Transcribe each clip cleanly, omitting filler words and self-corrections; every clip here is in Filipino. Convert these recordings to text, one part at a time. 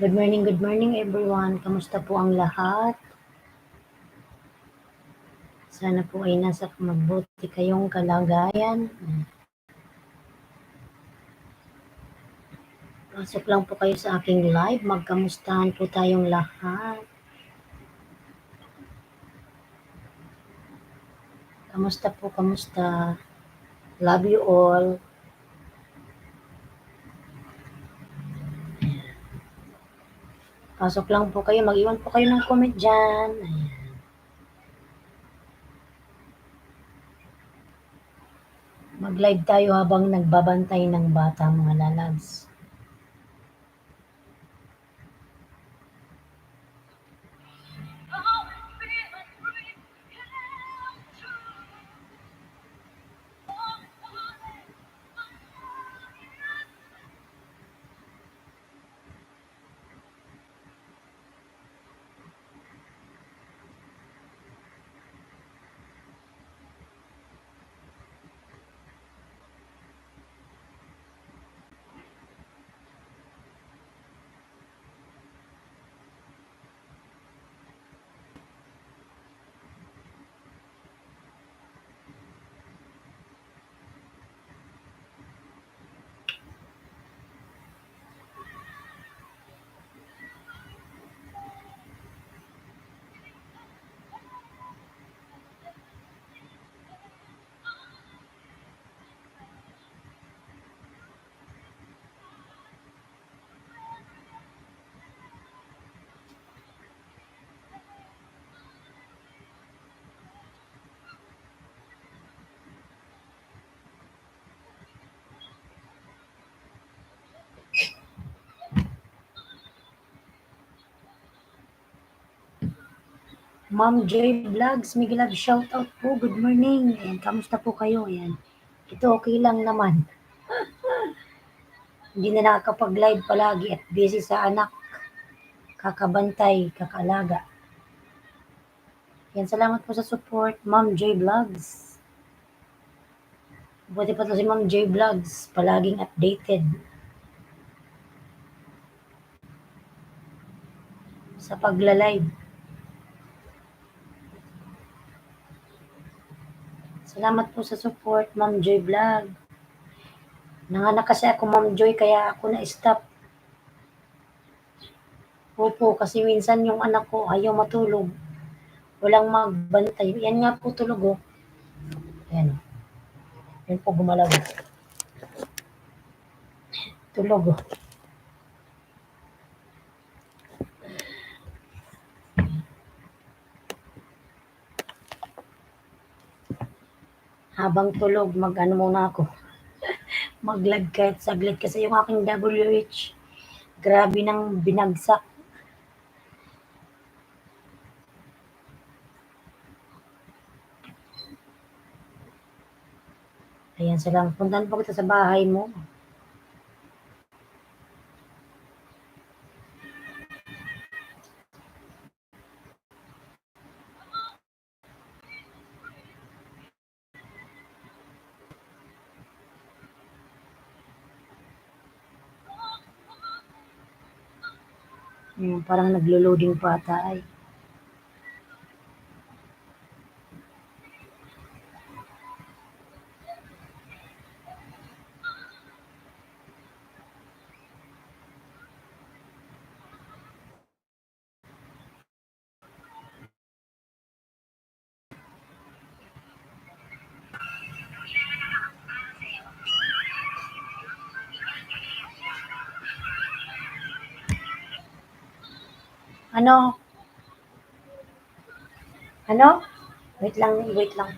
Good morning everyone. Kamusta po ang lahat? Sana po ay nasa mabuti kayong kalagayan. Pasok lang po kayo sa aking live. Magkamustahan po tayong lahat. Kamusta po, kamusta? Love you all. Pasok lang po kayo. Mag-iwan po kayo ng comment dyan. Ayan. Mag-live tayo habang nagbabantay ng bata mga lalags. Ma'am Joy Vlogs, Miguel Love, shout out po. Good morning. Ayan, kamusta po kayo? Ayan. Ito okay lang naman. Hindi na nakakapag-live palagi at busy sa anak, kakabantay, kakalaga. Yan, salamat po sa support, Ma'am Joy Vlogs. Buti pa to si Ma'am Joy Vlogs, palaging updated sa pagla-live. Salamat po sa support, Ma'am Joy Vlog. Nanganak kasi ako, Ma'am Joy, kaya ako na-stop. Opo, kasi minsan yung anak ko ayaw matulog. Walang magbantay. Yan nga po tulog, oh. Yan. Yan po gumalaw. Tulog, oh. Habang tulog, mag-ano muna ako. Mag-live kahit saglit kasi yung aking WH, grabe nang binagsak. Ayan, salamat. Puntahan po kita sa bahay mo. Parang naglo-loading pa ata ay. Ano? Ano? Wait lang, wait lang.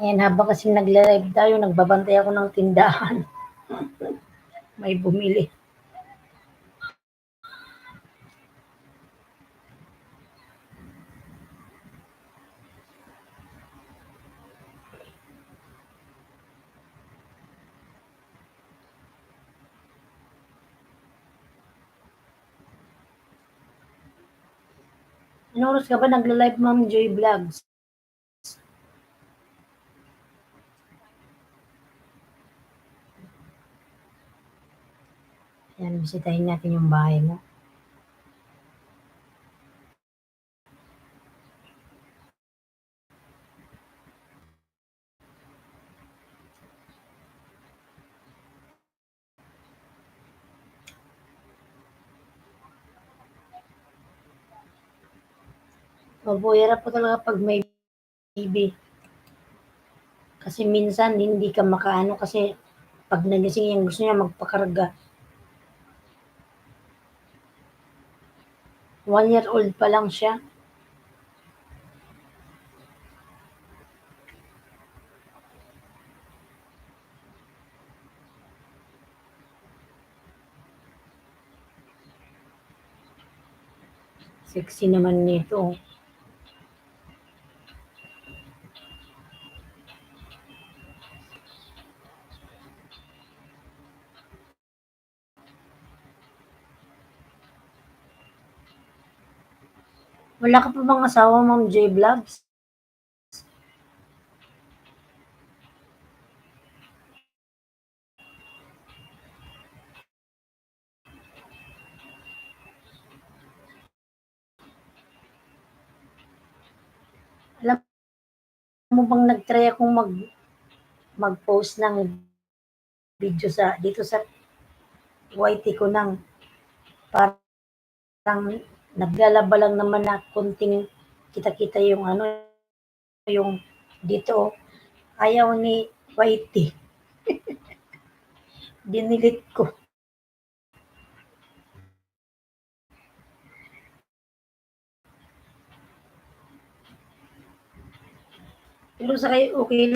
Ayan, habang kasing nagle-live tayo, nagbabantay ako ng tindahan. May bumili. Anong oras ka ba nagla-live, Ma'am Joy Vlogs? Ayan, bisitahin natin yung bahay mo. Mabuhirap po talaga pag may baby. Kasi minsan hindi ka makaano kasi pag nagising yan gusto niya magpakarga. 1 year old pa lang siya. Sexy naman nito. Wala ka pa bang asawa, Ma'am Joy Vlogs? Alam mo bang nag-try akong mag-post ng video dito sa YT ko ng parang naglalaba lang naman na konting kita-kita yung ano, yung dito. Ayaw ni YT. Dinilit ko. Pero sa kayo, okay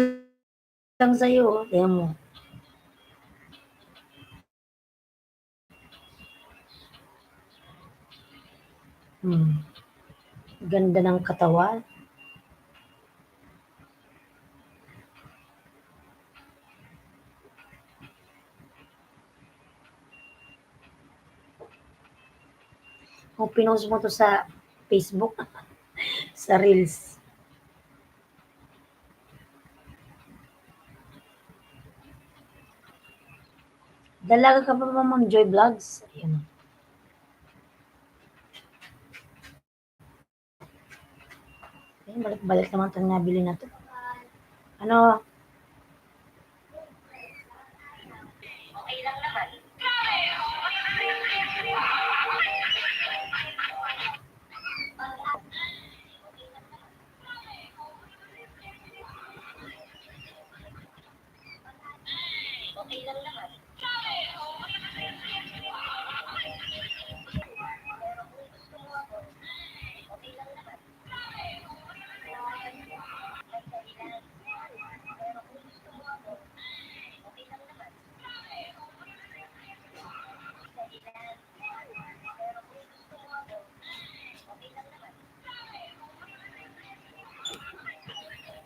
lang sa'yo. Tingnan mo. Hmm. Ganda ng katawan. Kung pinost mo to sa Facebook, sa Reels. Dalaga ka pa ba, Ma'am Joy Vlogs? Ayan. Ayan, balik-balik naman itong nabili na to. Ano,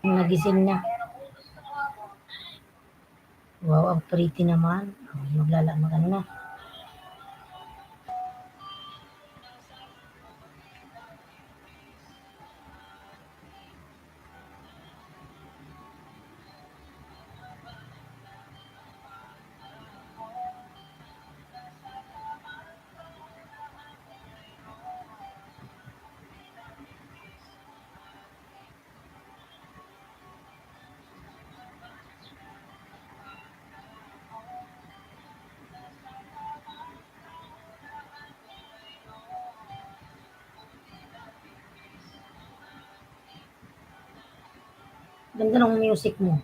nagising na. Wow, ang pretty naman. Maglalamagan na. Ganda ng music mo.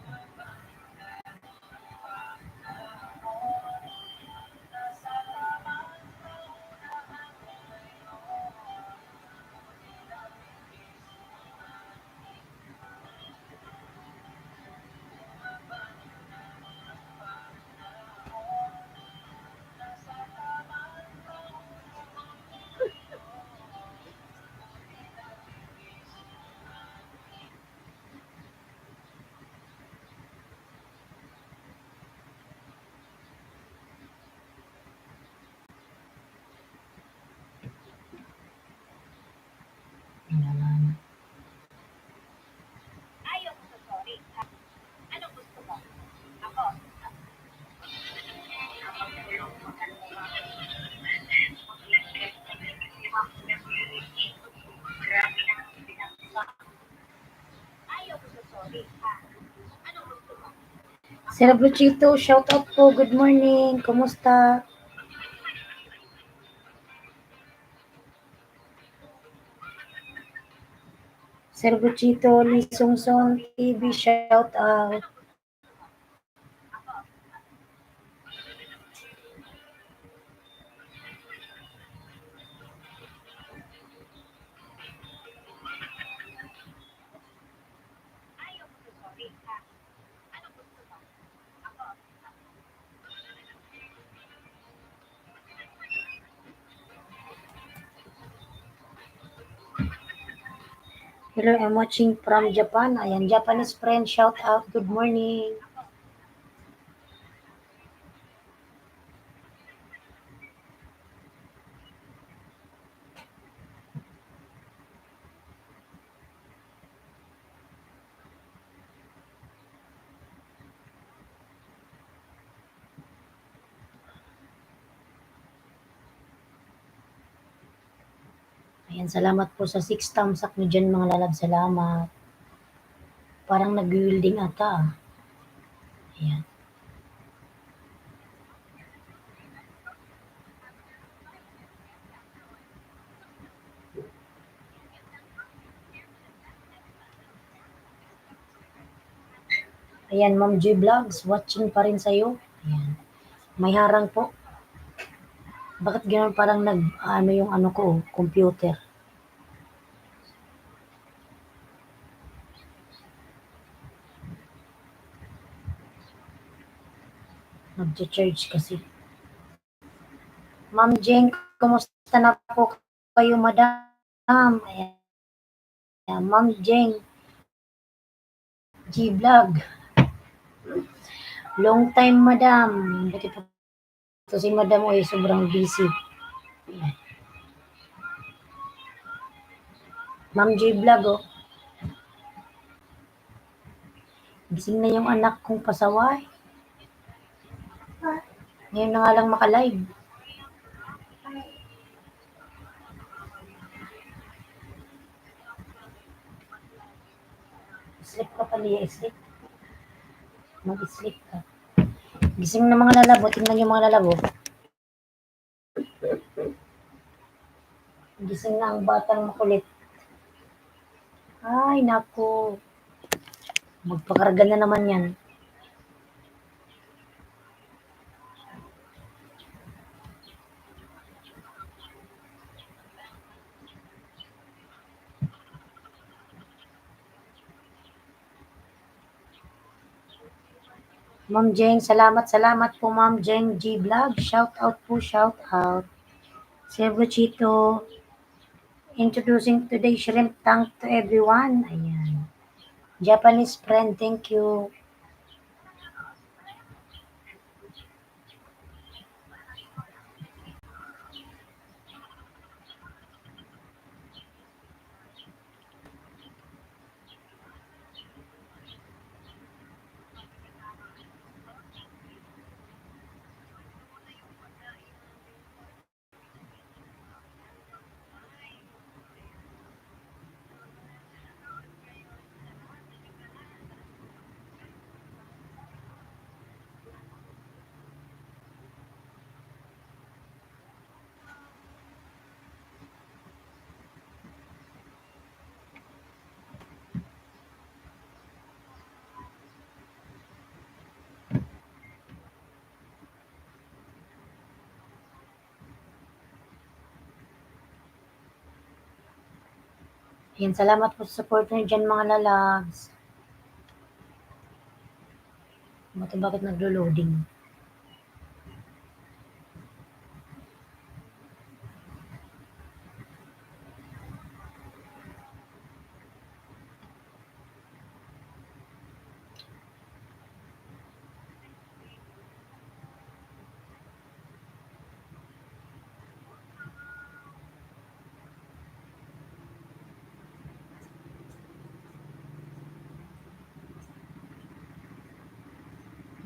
Sir Bruchito, shout out po. Good morning. Kumusta? Sir Bruchito, Lee Song TV, shout out. Hello, I'm watching from Japan. Ayan, Japanese friend, shout out. Good morning. Ayan, salamat po sa 6 thumbs up nyo dyan mga lalab. Salamat. Parang nag-wielding ata. Ayan. Ayan, Ma'am G Vlogs, watching pa rin sa'yo. Ayan. May harang po. Bakit gano'n parang ano yung ano ko, computer? Nag-charge kasi. Ma'am Jeng, kumusta na po kayo, madam? Ayan, Ma'am Jeng, G Vlog. Long time, madam. Buti po ito si madam ay sobrang busy. Ayan. Ma'am J Vlog, oh. Gising na yung anak kong pasaway. Ngayon na nga lang maka-live. Sleep ka pala, sleep. Mag-sleep ka. Gising na mga lalabo. Tingnan yung mga lalabo. Gising na ang batang makulit. Ay, naku. Magpakarga na naman yan. Ma'am Jeng, salamat po Ma'am Jeng G Vlog. Shout out po, shout out. Sir Chito, introducing today shrimp tank to everyone. Ayan. Japanese friend, thank you. Ayan, salamat po sa support nyo dyan mga lalags. Bakit naglo-loading?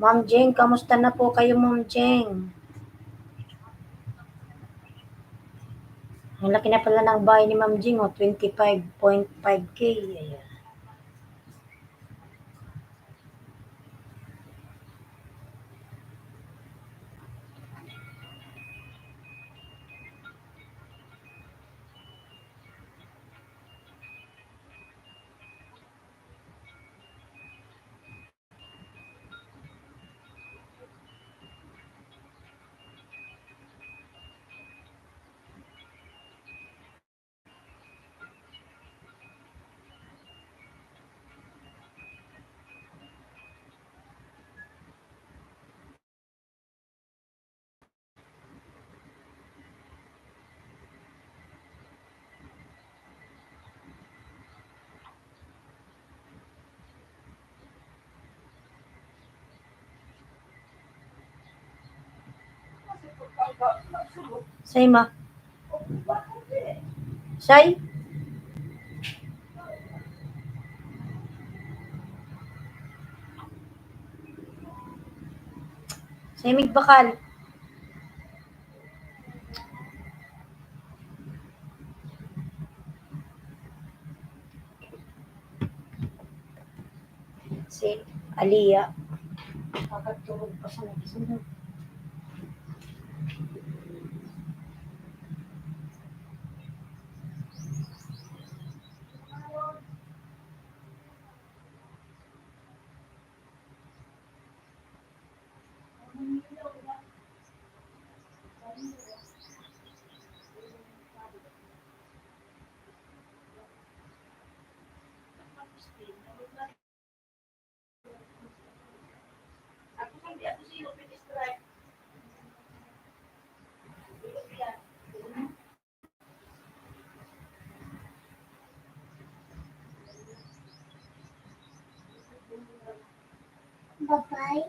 Ma'am Jeng, kamusta na po kayo Ma'am Jeng? Ang laki na pala ng bahay ni Ma'am Jeng, 25.5K. Ayan. Say, ma. Say. Say, migbakal. Si Aliyah. Kakatulog pa sa nagisunod. Bye-bye.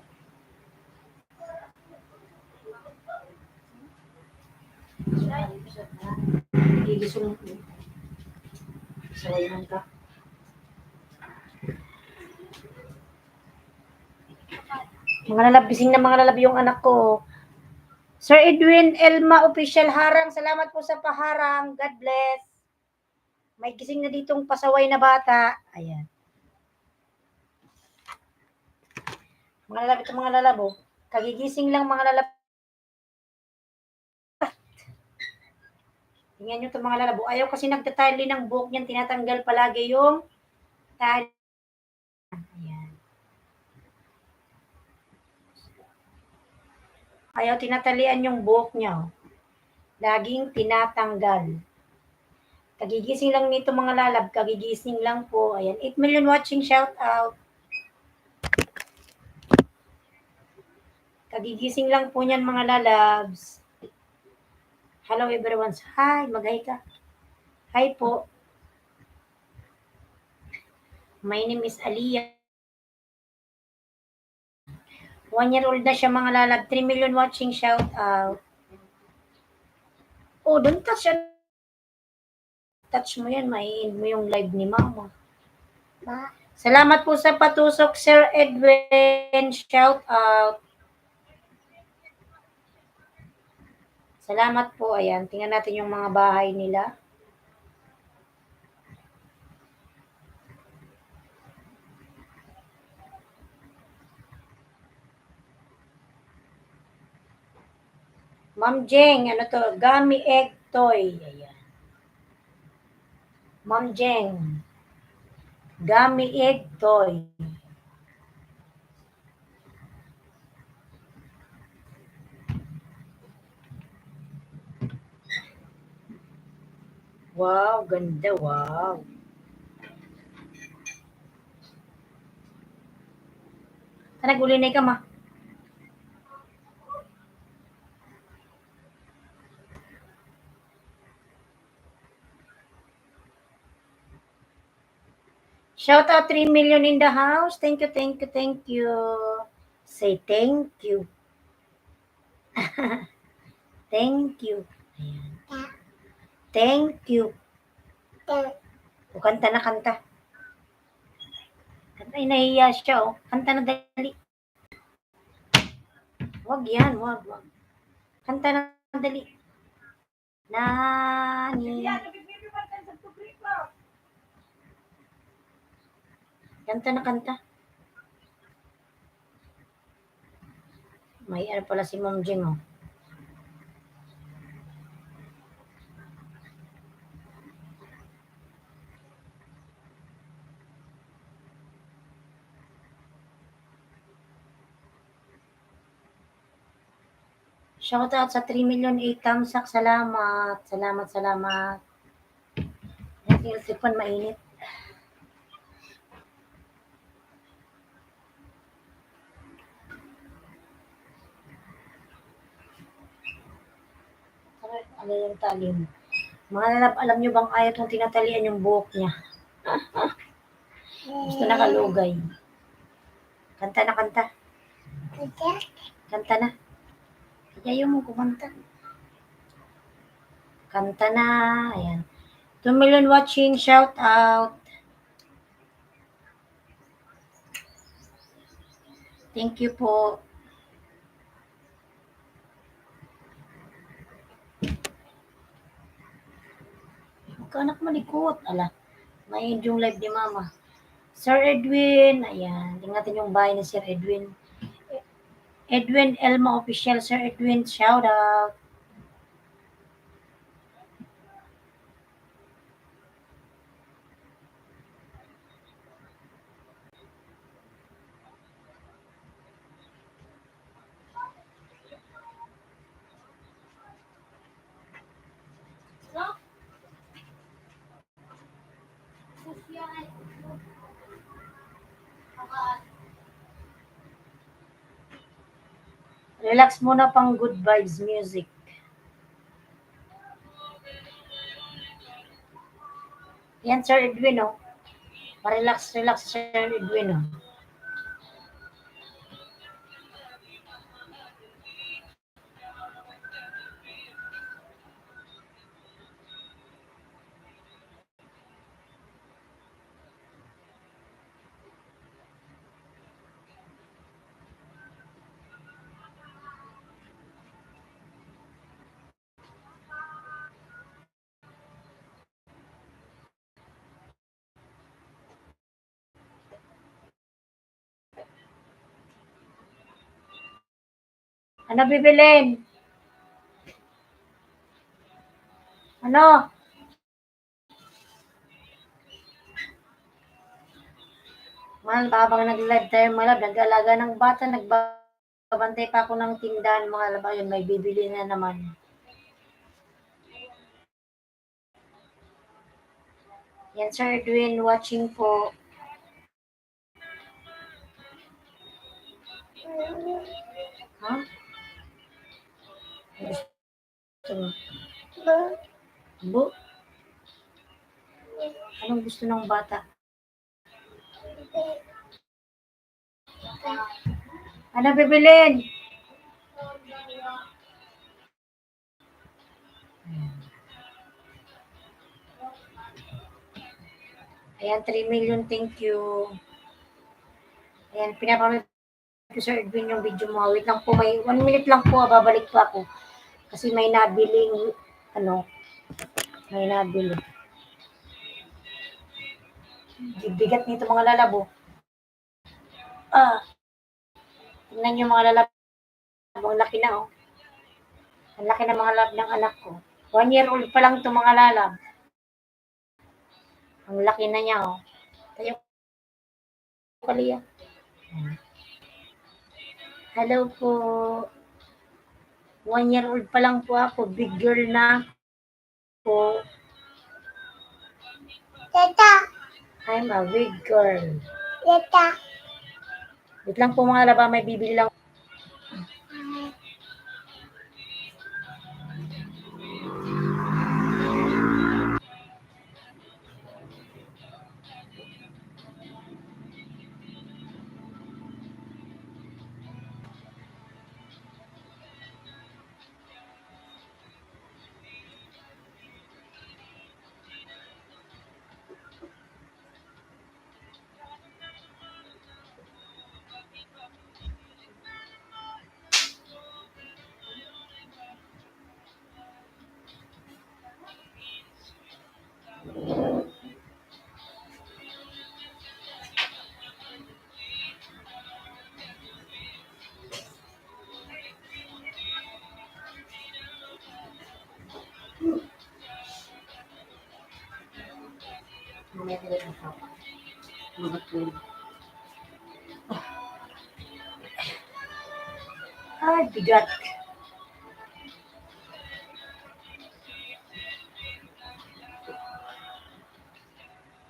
Gigising ko. Sawayan ka. Mga lalab, bising na mga lalab yung anak ko. Sir Edwin Elma Official Harang, salamat po sa paharang. God bless. May gising na ditong pasaway na bata. Ayan. Mga lalab, ito mga lalab, oh. Kagigising lang mga lalab. Tingnan nyo ito mga lalabo. Ayaw kasi nagtatali ng buhok niyan. Tinatanggal palagi yung tali. Ayan. Ayaw tinatalian yung buhok niya. Laging tinatanggal. Kagigising lang nito mga lalab. Kagigising lang po. Ayan. 8 million watching. Shout out. Kagigising lang po niyan mga lalabs. Hello everyone. Hi. Mag-hi ka. Hi po. My name is Aliyah. 1-year-old na siya mga lalab. 3 million watching. Shout out. Oh, don't touch yan. Touch mo yan. Mahiin mo yung live ni mama. Salamat po sa patusok, Sir Edwin. Shout out. Salamat po. Ayan. Tingnan natin yung mga bahay nila. Ma'am Jeng, ano to? Gummy egg toy. Ayan. Ma'am Jeng. Gummy egg toy. Wow, ganda. Wow. Nagulay ka, ma. Shout out 3 million in the house. Thank you, thank you, thank you. Say thank you. Thank you. Ayan. Thank you. O, kanta na kanta. Kanta, nahiya siya, oh. Kanta na dali. Wag yan, wag. Kanta na dali. Nani. Kanta na kanta. May ano pala si Ma'am Jing, oh. Shout out sa 3 million 8 tamsak. Salamat. Salamat. Yung sipon mainit. Ano yung talim? Mga lalap, alam nyo bang ayaw itong tinatalian yung buhok niya? Gusto na kalugay. Kanta na kanta. Kanta na. Ayaw mo kumanta. Kanta na. Ayan. 2 million watching. Shout out. Thank you po. Magkaanak malikot. Ala. May yung live ni Mama. Sir Edwin. Ayan. Tingnan natin yung bahay ni Sir Edwin. Edwin Elma Official. Sir Edwin, shout out. Relax muna pang good vibes music. Yan, Sir Edwin, oh. Ma-relax, relax, Sir Edwin, oh. Ano bibilin? Ano? Mahal, habang nag-live tayo, malab, nag-alaga ng bata, nagbabantay pa ako ng tindahan, mga laba, yun, may bibili na naman. Yan, Sir Edwin, watching po. Ha? Gusto mo? Bu? Anong gusto ng bata? Ano bibilin? Ayan, 3 million, thank you. Ayan, pinapanood ko Sir Edwin yung video mo. Wait lang po, may 1 minute lang po, babalik po ako. Kasi may nabiling, ano, may nabili. Bigat nito mga lalabo. Ah, tingnan yung mga lalabo. Ang laki na, oh. Ang laki ng mga lab ng anak ko. 1 year old pa lang itong mga lalab. Ang laki na niya, oh. Tayo kaliya. Hello po. 1 year old pa lang po ako. Big girl na po. Teta. I'm a big girl. Teta. Wait lang po mga laba, may bibili lang. Mamaya ko lang ako. Mabatulog. Ay, bigat.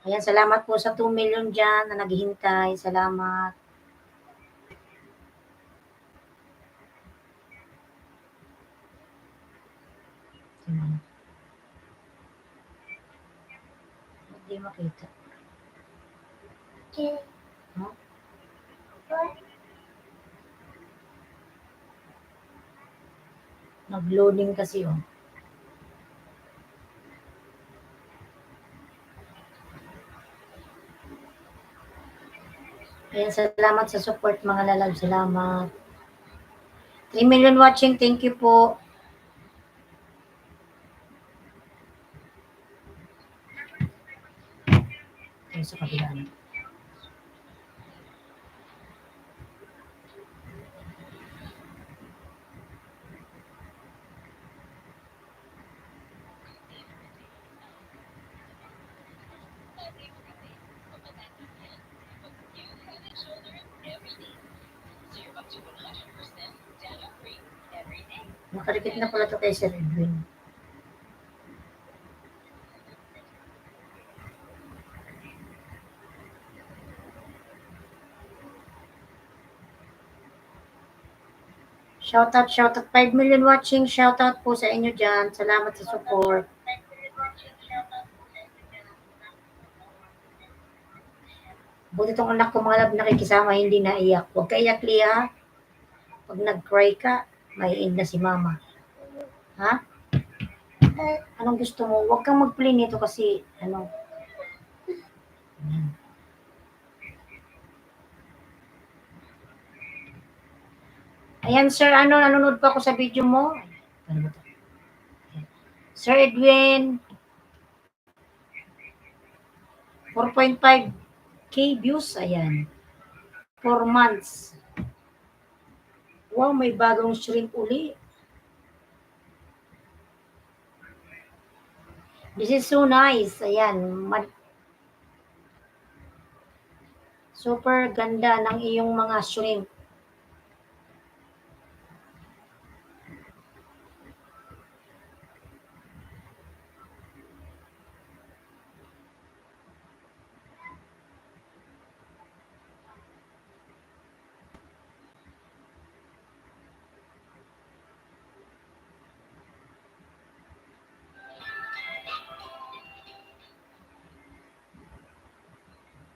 Ayan, salamat po sa 2 million dyan na naghihintay. Salamat. Hindi makita. Huh? Nag-loading kasi, oh. Ayan, salamat sa support mga lalab. Salamat. 3 million watching. Thank you po. Ayan, sa kabila. Nakarikit na pala to kay Sir Edwin. Shoutout, shoutout. 5 million watching. Shoutout po sa inyo dyan. Salamat sa support. Buti tong anak ko mga lab nakikisama, hindi naiyak. Huwag ka iyak, Lia. Pag nag-cry ka, maiin na si mama. Ha? Anong gusto mo? Huwag kang mag-play nito kasi, ano. Ayan, sir, ano, nanonood pa ako sa video mo. Sir Edwin, 4.5K views, ayan. 4 months. Wow, may bagong shrimp uli. This is so nice. Ayan. Super ganda ng iyong mga shrimp.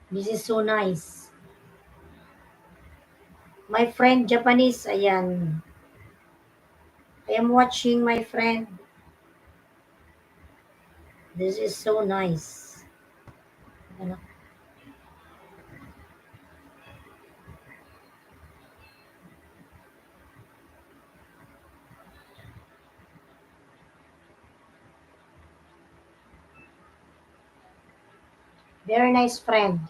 This is so nice. My friend Japanese, ayan. I am watching my friend. This is so nice. Ano? Very nice friend.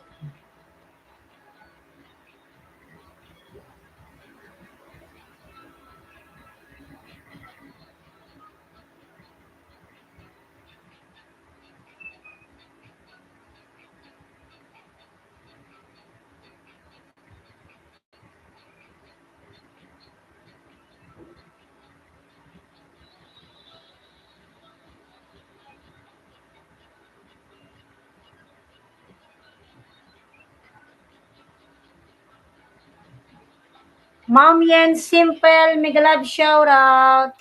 Mom Yen Simple, mega love shout out.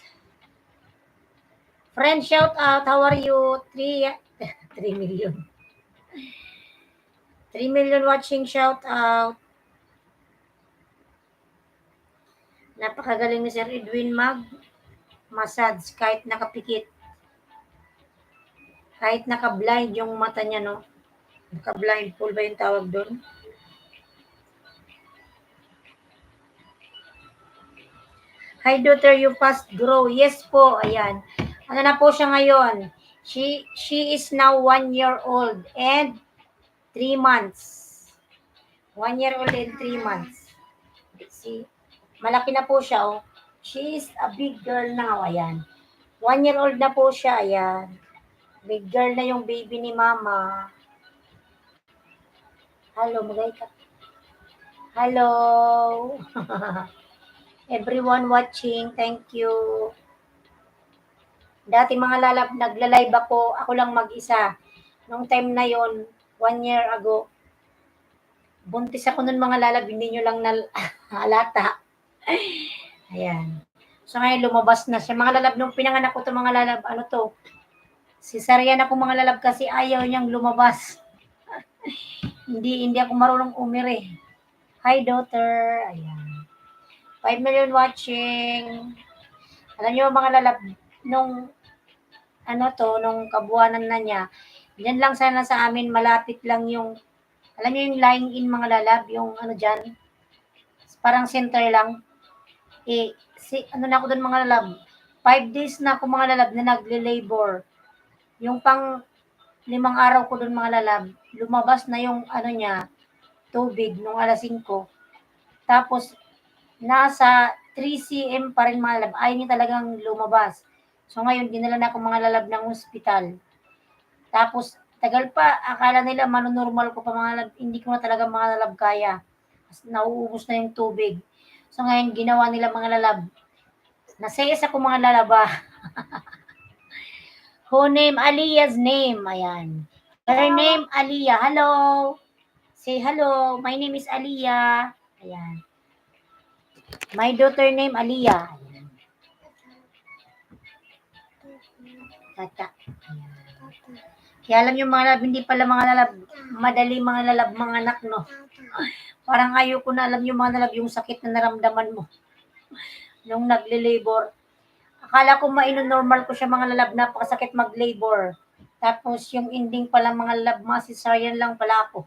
Friend shout out, how are you? 3 million. 3 million watching shout out. Napakagaling ni Sir Edwin massage kahit nakapikit. Kahit naka-blind yung mata niya, no? Naka-blindfold ba yung tawag doon? Hi, daughter, you fast grow. Yes po, ayan. Ano na po siya ngayon? She is now 1 year old and 3 months. 1 year old and 3 months. See? Malaki na po siya, oh. She is a big girl now, ayan. 1 year old na po siya, ayan. Big girl na yung baby ni mama. Hello, magay ka. Hello. Everyone watching, thank you. Dati mga lalab, nagla-live ako lang mag-isa. Nung time na yon 1 year ago. Buntis ako nun mga lalab, hindi nyo lang halata. Ayan. So ngayon lumabas na siya. Mga lalab, nung pinanganak ko to mga lalab, ano to? Cesarean ako mga lalab kasi ayaw niyang lumabas. hindi ako marunong umiri. Hi, daughter. Ayan. 5 million watching. Alam niyo mga lalab, nung nung kabuanan na niya, yan lang sana sa amin, malapit lang yung Alam niyo yung lying in mga lalab, yung ano dyan, parang center lang. Ano na ako doon mga lalab, 5 days na ako mga lalab na nagle-labor. Yung pang 5 araw ko doon mga lalab, lumabas na yung ano niya, tubig nung alas 5. Tapos, nasa 3 cm pa rin mga lalab. Ayaw niya talagang lumabas. So ngayon, dinala na ako mga lalab ng ospital. Tapos, tagal pa, akala nila manunormal ko pa mga lalab. Hindi ko na talaga mga lalab kaya. Nauubos na yung tubig. So ngayon, ginawa nila mga lalab. Nasayas ako mga lalaba. Who name? Aliya's name. Ayan. Her name, Aliyah. Hello. Say hello. My name is Aliyah. Ayan. My daughter name, Aliyah. Ayan. Tata. Ayan. Kaya alam yung mga lalab, hindi pala mga lalab, madali mga lalab, mga anak, no? Parang ayoko na alam yung mga lalab, yung sakit na naramdaman mo nung nagle-labor. Akala ko normal ko siya mga lalab, napakasakit mag-labor. Tapos yung ending pala mga lalab, mga cesarean lang pala ako.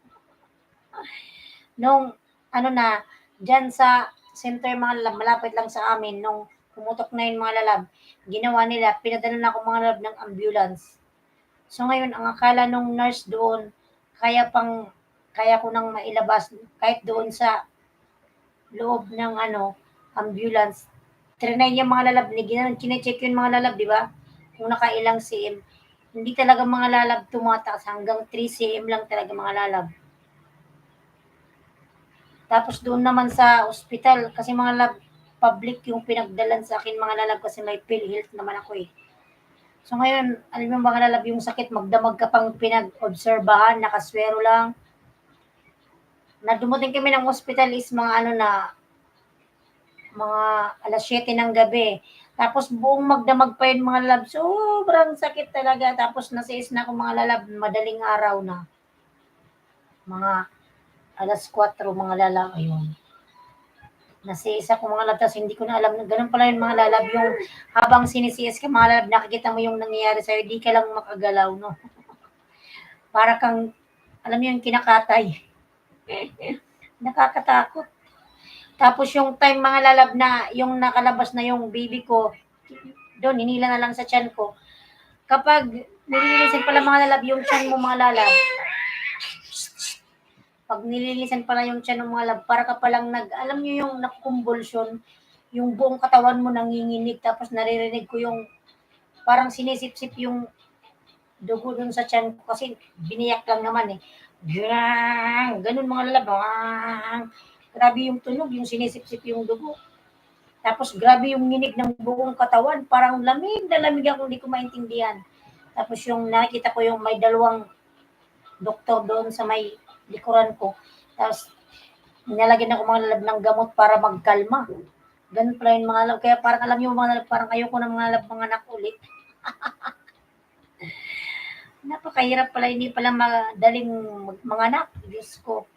Nung ano na, dyan sa center mga lalab, malapit lang sa amin, nung pumutok na yung mga lalab, ginawa nila, pinadala na ako mga lalab ng ambulance. So ngayon, ang akala nung nurse doon, kaya ko nang mailabas, kahit doon sa loob ng ambulance. Trinay niya mga lalab, kine-check yung mga lalab, di ba? Kung nakailang cm. Hindi talaga mga lalab tumataas, hanggang 3 cm lang talaga mga lalab. Tapos doon naman sa ospital, kasi mga lab, public yung pinagdalan sa akin mga lalab kasi may PhilHealth naman ako eh. So ngayon, alam mo mga lalab yung sakit, magdamag ka pang pinag-obserbahan, nakaswero lang. Na dumating kami ng ospital is mga alas 7 ng gabi. Tapos buong magdamag pa yun mga lalab, sobrang sakit talaga. Tapos nasiis na ako mga lalab, madaling araw na. Mga alas 4 mga lalab, ayun. Nasiis ako mga lalab, tapos hindi ko na alam na ganun pala yung mga lalab, yung habang sinisiis ka mga lalab, nakikita mo yung nangyayari sa'yo, di ka lang makagalaw, no? Para kang, alam mo yung kinakatay. Nakakatakot. Tapos yung time mga lalab na, yung nakalabas na yung baby ko, doon, hinila na lang sa tiyan ko. Kapag nililisan pala mga lalab yung tiyan mo mga lalab, pag nililisan pala yung tiyan ng mga lalab, para ka palang alam nyo yung nakukumbulsyon, yung buong katawan mo nanginginig, tapos naririnig ko yung, parang sinisip-sip yung dugo dun sa tiyan ko, kasi biniyak lang naman eh. Ganun mga lalab, grabe yung tunog, yung sinisip-sip yung dugo. Tapos grabe yung nginig ng buong katawan, parang lamig na lamig ako, hindi ko maintindihan. Tapos yung nakita ko yung may dalawang doktor doon sa may likuran ko. Tapos nilalagyan ako mga lalab ng gamot para magkalma. Ganun pala yung mga lalab. Kaya parang alam niyo mga lalab, parang ayoko ng mga lalab mga anak ulit. Napakahirap pala, hindi pala madaling mga anak. Diyos ko.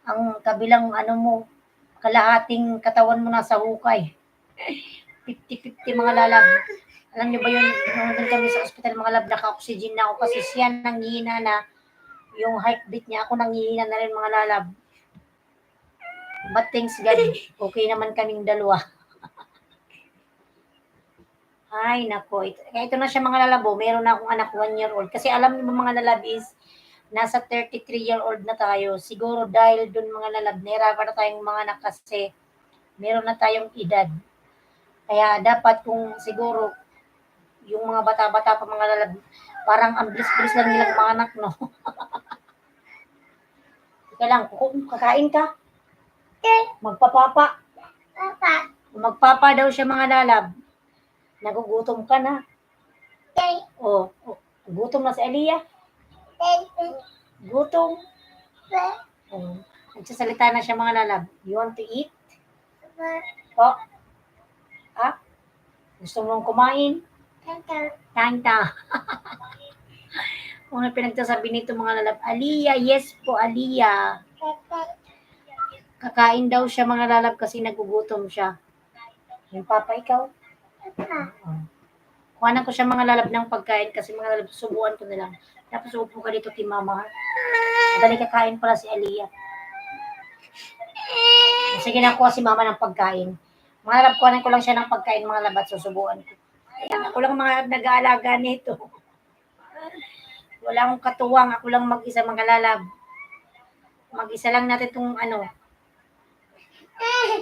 Ang kabilang kalahating katawan mo nasa hukay. 50-50 mga lalab. Alam niyo ba yun, nung doon kami sa ospital mga lab, naka-oxygen na ako kasi siya nanghihina na, yung heartbeat niya, ako nanghihina na rin mga lalab. But thanks God, okay naman kaming dalawa. Ay, nako. Ito na siya mga lalabo. Meron na akong anak, 1-year-old. Kasi alam niyo mga lalab is, nasa 33-year-old na tayo. Siguro dahil dun mga lalab, nahirapan na tayong mga anak kasi meron na tayong edad. Kaya dapat kung siguro, yung mga bata-bata pa mga lalab, parang ang bilis-bilis lang nilang mga anak, no? Teka lang, kakain ka? Magpapapa. Magpapa daw siya mga lalab. Nagugutom ka na. Oh, gutom na si Aliyah. Gutom. Oh, nagsasalita na siya mga lalab. You want to eat? Oh, gusto mong kumain? Tanta. Kung ano pinagsasabi nito mga lalab, Aliyah, yes po, Aliyah. Kakain daw siya mga lalab kasi nagugutom siya. Yung papa, ikaw? Kuhanan ko siya mga lalab ng pagkain kasi mga lalab, subuan ko na lang. Tapos upo ka dito kay mama. Madali kakain pala si Aliyah. Sige, nakuha si mama ng pagkain. Mga lab, kuhanan ko lang siya ng pagkain, mga labat, susubuan ko. Ayan, ako lang mga nag-aalaga nito. Wala akong katuwang, ako lang mag-isa, mga lalab. Mag-isa lang natin itong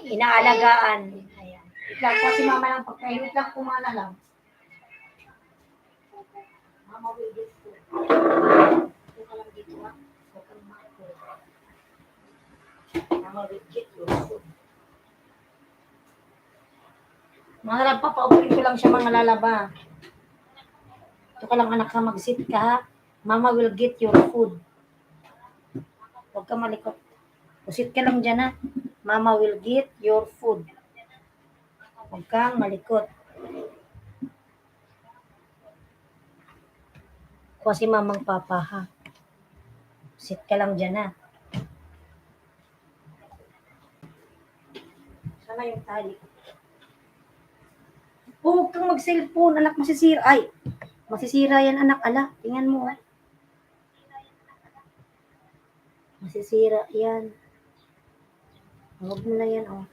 inaalagaan. Ayan. Wait lang, kuha si mama ng pagkain. Wait lang, kumana lang. Mama will get food. Ito ka lang dito, ha? Huwag kang makakul. Mama will get your food. Mga lab, papaupuin ko lang siya, mga lalaba. Ito ka lang, anak, ha? Mag-sit ka, ha? Mama will get your food. Huwag ka malikot. Usit ka lang dyan, ha? Mama will get your food. Huwag kang malikot. Kuha si mamang papa, ha? Sit ka lang dyan, ha? Sana yung tali. Huwag kang mag-cellphone, anak, masisira. Ay, masisira yan, anak. Ala, tingnan mo, ha? Masisira yan. Huwag mo na yan, oh.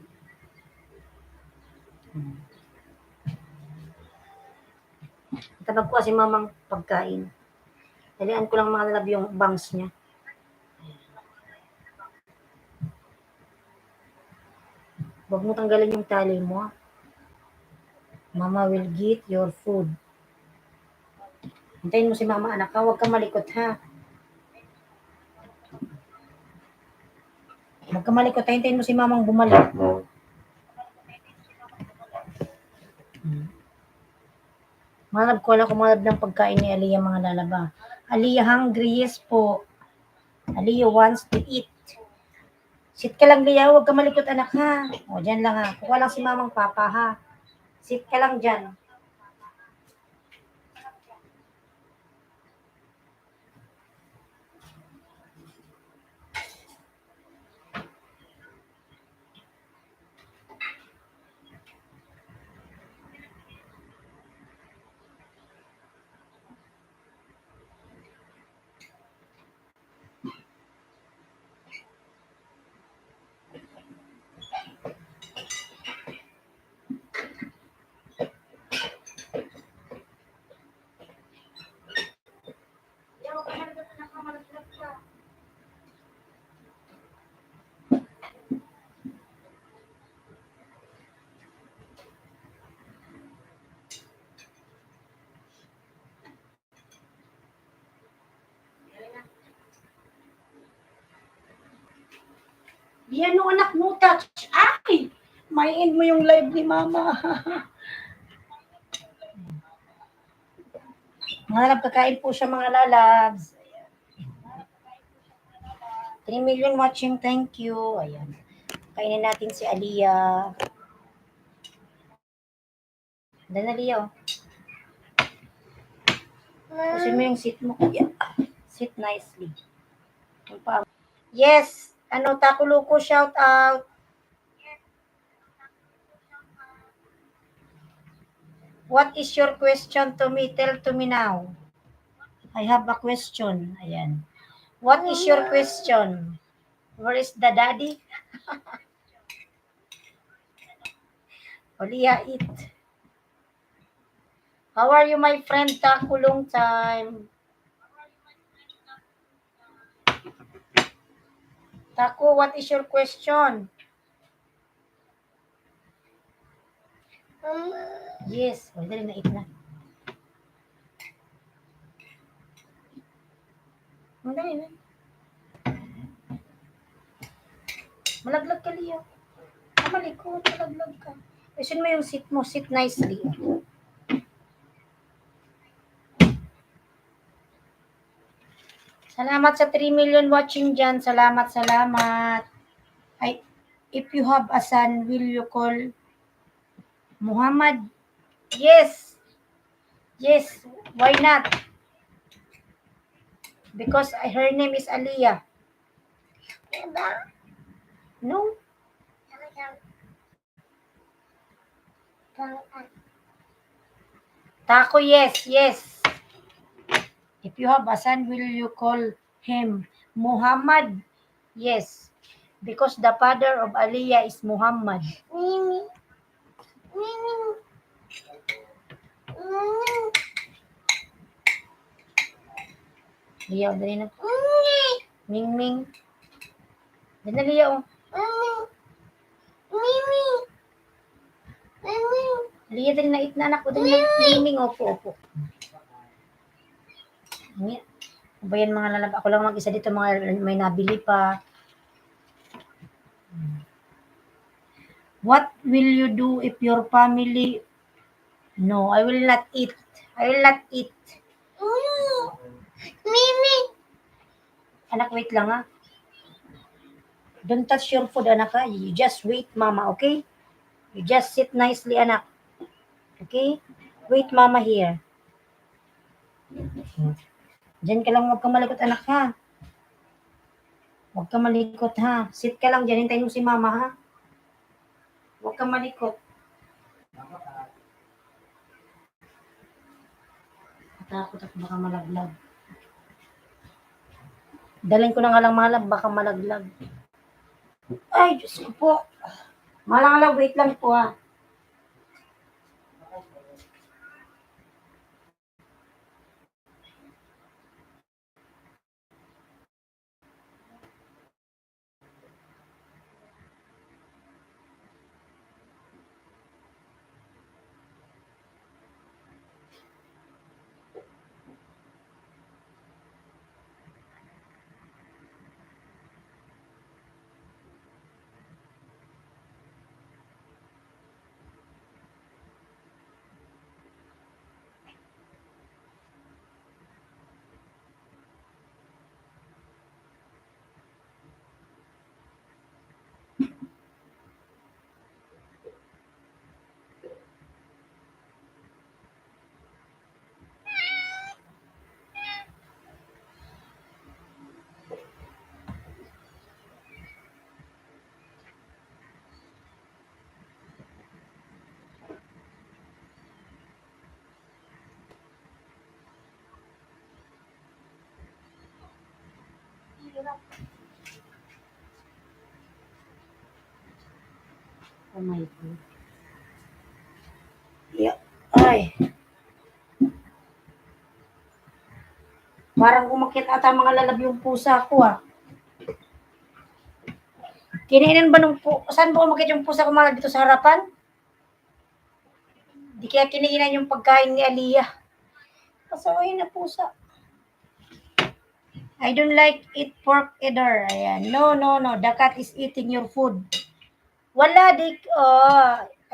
Tabag ko si mamang pagkain. Dalian ko lang mga lalab yung bangs niya. Huwag mo tanggalin yung tali mo, ha? Mama will get your food. Hintayin mo si mama, anak, ha? Huwag kang malikot, ha? Huwag kang malikot, ha? Hintayin mo si mamang bumalik. Malab ko, alam kumalab ng pagkain ni Aliyah, mga lalaba. Aliyah hungry, yes po. Aliyah wants to eat. Sit ka lang, Liyah. Huwag ka malikot, anak, ha? O, dyan lang, ha? Kuha lang si mamang papa, ha? Sit ka lang dyan. Yan no, anak mo, touch. Ay! May end mo yung live ni mama. Mga lalab, kakain po siya, mga lalabs. 3 million watching, thank you. Ayan. Kainin natin si Aliyah. Dala, Aliyah, oh. Kasi mo yung seat mo, kuya. Sit nicely. Yes. Ano, Takuluko, shout out. What is your question to me? Tell to me now. I have a question. Ayan. What is your question? Where is the daddy? Aliyah, eat. How are you, my friend? Takulong time. Taku, what is your question? Yes. O, dali na, eat na. Dali na. Malaglag ka, Liyah. Malikot, malaglag ka. Isin mo yung seat mo. Sit nicely. Salamat sa 3 million watching dyan. Salamat, salamat. Ay, if you have a son, will you call Muhammad? Yes. Yes. Why not? Because her name is Aliyah. No? Taco, yes, yes. If you have a son, will you call him Muhammad. Yes. Because the father of Aliyah is Muhammad. Liyaw, dali na. Ming Ming. Dali na liyaw. Liya, dali na na anak ko. Dali na. Ming Ming, opo. Ba yan mga lalab? Ako lang mag-isa dito, mga may nabili pa. What will you do if your family... No, I will not eat. I will not eat. Mimi! Anak, wait lang ha. Don't touch your food, anak ha. You just wait, mama, okay? You just sit nicely, anak. Okay? Wait, mama here. Diyan ka lang, huwag ka malikot, anak ha. Huwag ka malikot ha. Sit ka lang dyan, hintayin mo si mama ha. Huwag ka malikot. Takot ako baka malaglag. Dalhin ko na nga lang malab, baka malaglag. Ay, Diyos ko po. Malang wait lang po ha. Oh my God. Yeah. Ay. Parang umakit ata mga lalab yung pusa ko ah. Kinainin ba nung saan ba umakit yung pusa ko mga dito sa harapan? Di kaya kiniinan yung pagkain ni Aliyah. Pasaway na pusa. I don't like eat pork either. Ayan. No. The cat is eating your food. Wala, di.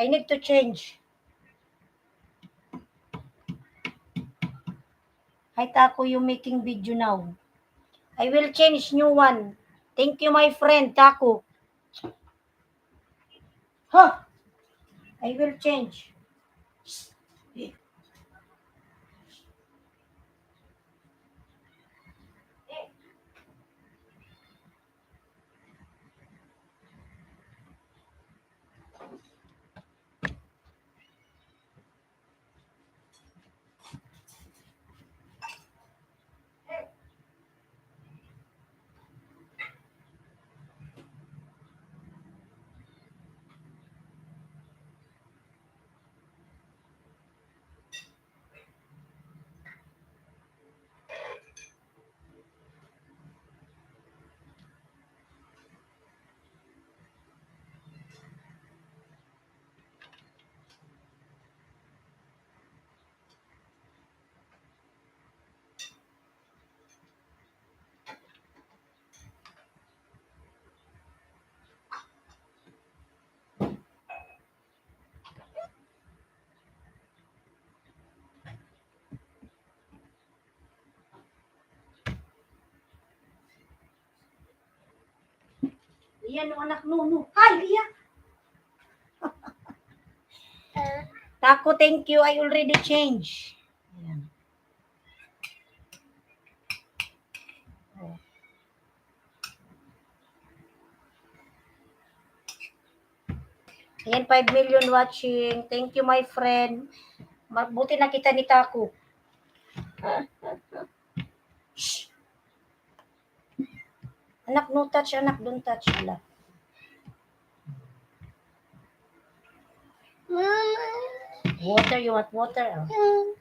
I need to change. Hi, Taco, you making video now. I will change new one. Thank you, my friend, Taco. Huh? I will change. Iyan yung anak no. Hi, Lia. Taco, thank you. I already changed. Ayan. Ayan, 5 million watching. Thank you, my friend. Mabuti nakita ni Taco. Anak, no touch, anak. Don't touch. Wala. Water, you want water? Oh.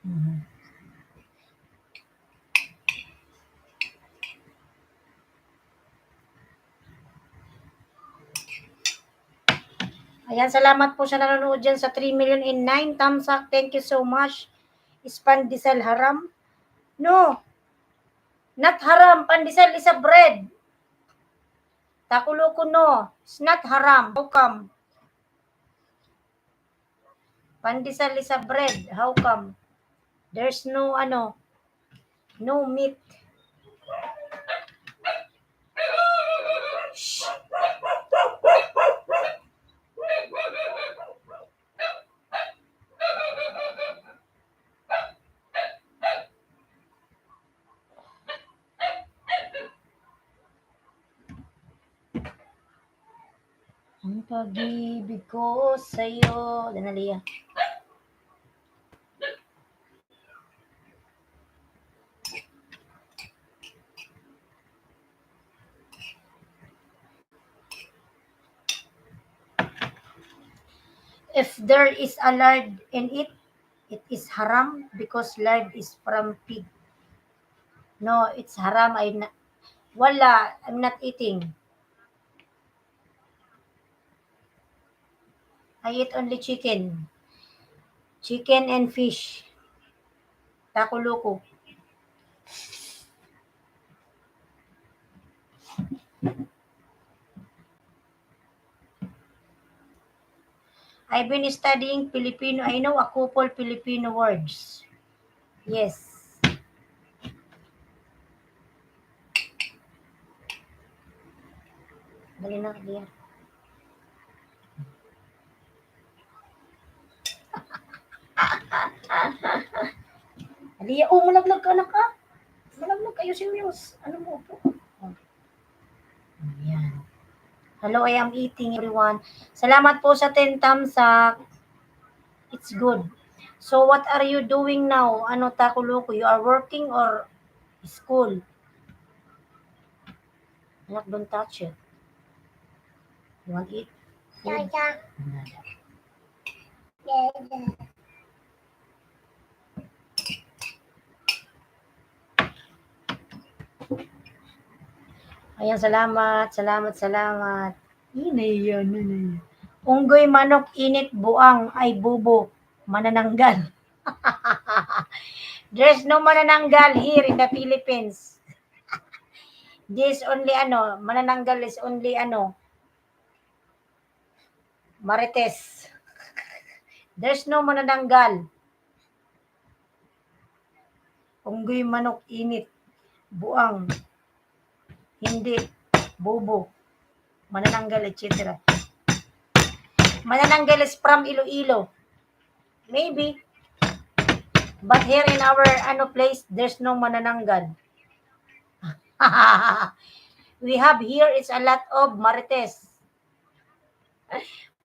Mhm. Ayan, salamat po sa nanonood dyan sa 3 million in 9 thumbs up. Thank you so much. Is pandesal haram? No, not haram. Pandesal is a bread. Takuloko no. It's not haram. How come? Pandesal is a bread. How come? There's no no meat. Shh. Ang pag-ibig ko sa'yo. Danaliya. If there is a lard in it, it is haram because lard is from pig. No, it's haram. Wala, I'm not eating. I eat only chicken. Chicken and fish. Takuloko. I've been studying Filipino. I know a couple Filipino words. Yes. Dali na, Lia. Lia, oh, malaglag ka na ka. Malaglag kayo, serious. Ano mo po? Oh. Ayan. Hello, I am eating, everyone. Salamat po sa 10 thumbs up. It's good. So, what are you doing now? Ano, Takuloko? You are working or school? Anak, don't touch it. You want to eat? Food? Ayan, salamat. Inay yan. Unggoy, manok, init, buang, ay bubo, manananggal. There's no manananggal here in the Philippines. This only manananggal is only marites. There's no manananggal. Unggoy, manok, init, buang, hindi, bubo, manananggal, etc. Manananggal is from Iloilo. Maybe. But here in our place, there's no manananggal. We have here is a lot of marites.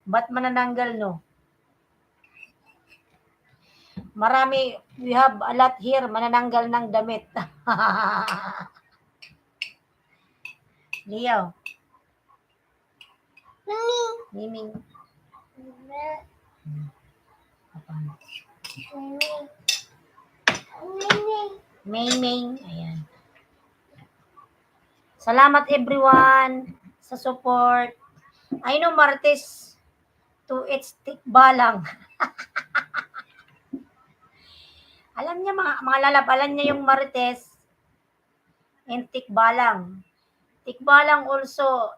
But manananggal, no? Marami, we have a lot here, manananggal ng damit. Leo. Miming. Miming. Ayan. Salamat everyone sa support. I know Martes to its tikbalang. Alam niya mga lalab, alam niya yung Marites and tikbalang. Tikbalang also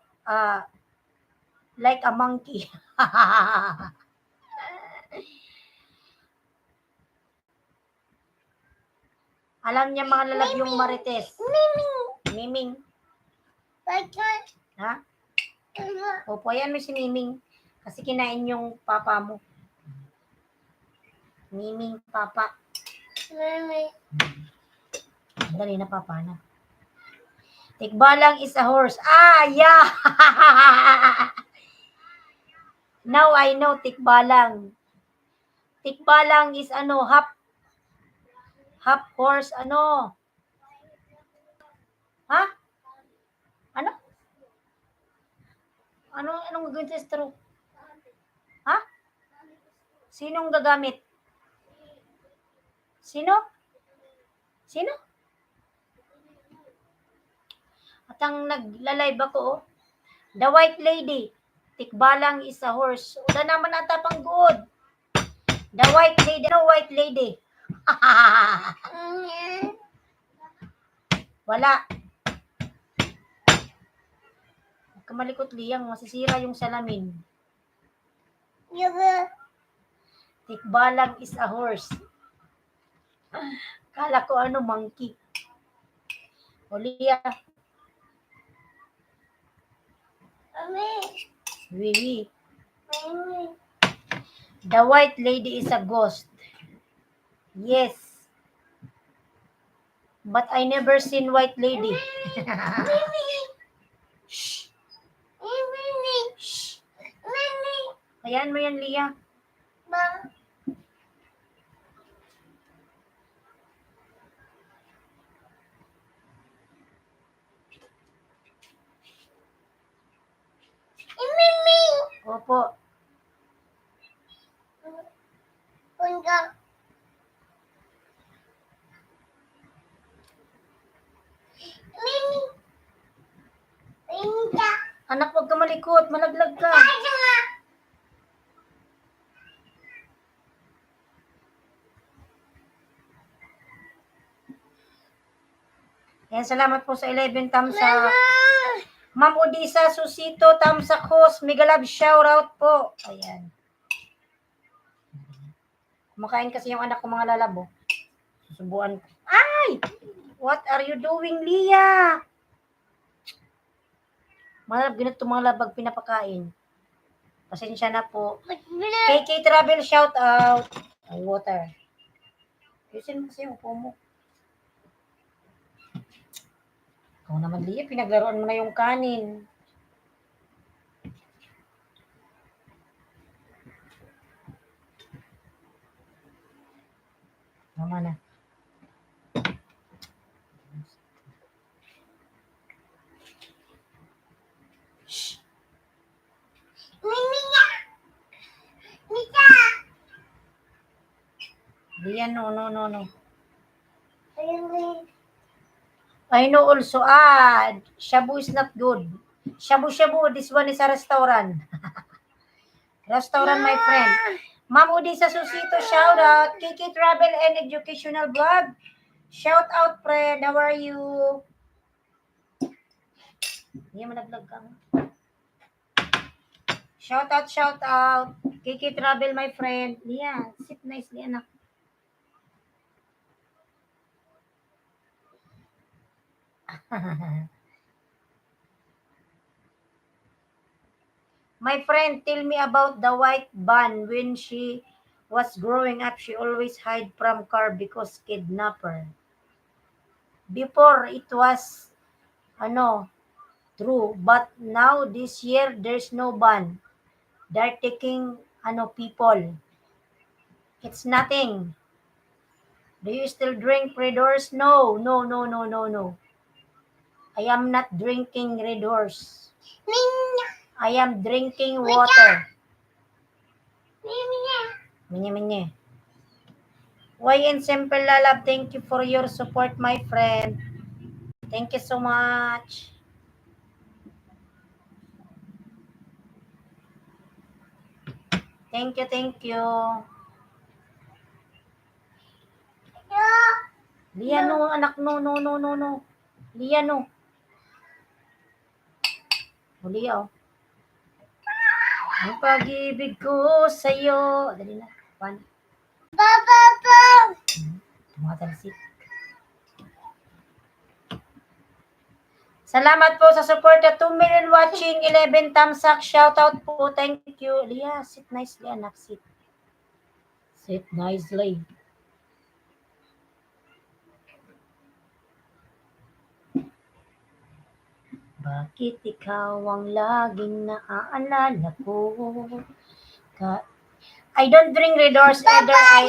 like a monkey. Alam niya mga lalab yung Marites. Miming. Ha? Opo, ayan mo si Miming. Kasi kinain yung papa mo. Miming, papa. Dali na, papa na. Tikbalang is a horse. Ah, yeah. Now I know tikbalang. Tikbalang is ano, half horse, ano. Ha? Ano? Anong gagawin sa straw? Ha? Sinong gagamit? Sino? Sino? At ang nagla-live ako, oh. The White Lady. Tikbalang is a horse. Wala naman ata pang good. The White Lady. No, White Lady. Wala. Kamalikot liyang, masisira yung salamin. Tikbalang is a horse. Kala ko ano, monkey. Olia. Wiwi. The White Lady is a ghost. Yes. But I never seen White Lady. Shh. Shh. Ayan mo yan, Lia. Opo. Anak, huwag ka malikot. Malaglag ka. Ayan, salamat po sa 11 thumbs sa Ma'am Odisa Susito, thumbs sa host. Mega love shoutout po. Ayan. Kumakain kasi yung anak ko mga lalabo. Susubuan ko. Ay! What are you doing, Lia? Malab, ganito mga labag pinapakain. Pasensya na po. KK Travel shoutout. Ay, water. Yusin mo kasi yung upo mo. Ikaw naman, Lia, pinaglaruan mo na yung kanin. Tama na. Shh. Lia, no. I know also, shabu is not good. Shabu, this one is a restaurant. Restaurant, my friend. Ma'am Odisa Susito, shout out. KK Travel and Educational Vlog. Shout out, friend. How are you? Hindi man nag-vlog ka. Shout out. KK Travel, my friend. Yeah, sit nicely, anak. My friend, tell me about the white bun. When she was growing up, she always hide from car because kidnapper. Before, it was, true. But now, this year, there's no bun. They're taking, people. It's nothing. Do you still drink Red Horse? No. I am not drinking Red Horse. I am drinking water. Minye. YN Simple Lalab, thank you for your support, my friend. Thank you so much. Thank you. Lia, no, anak, no. Lia, no. Lia, oh. Ang pag-ibig ko sa'yo. Dali na. One. Tumatalsik. Salamat po sa support at 2 million watching, 11 thumbs up. Shoutout po. Thank you. Lia, sit nicely, anak. Sit nicely. Bakit ikaw ang laging naaalala ko? I don't drink Red Horse either. I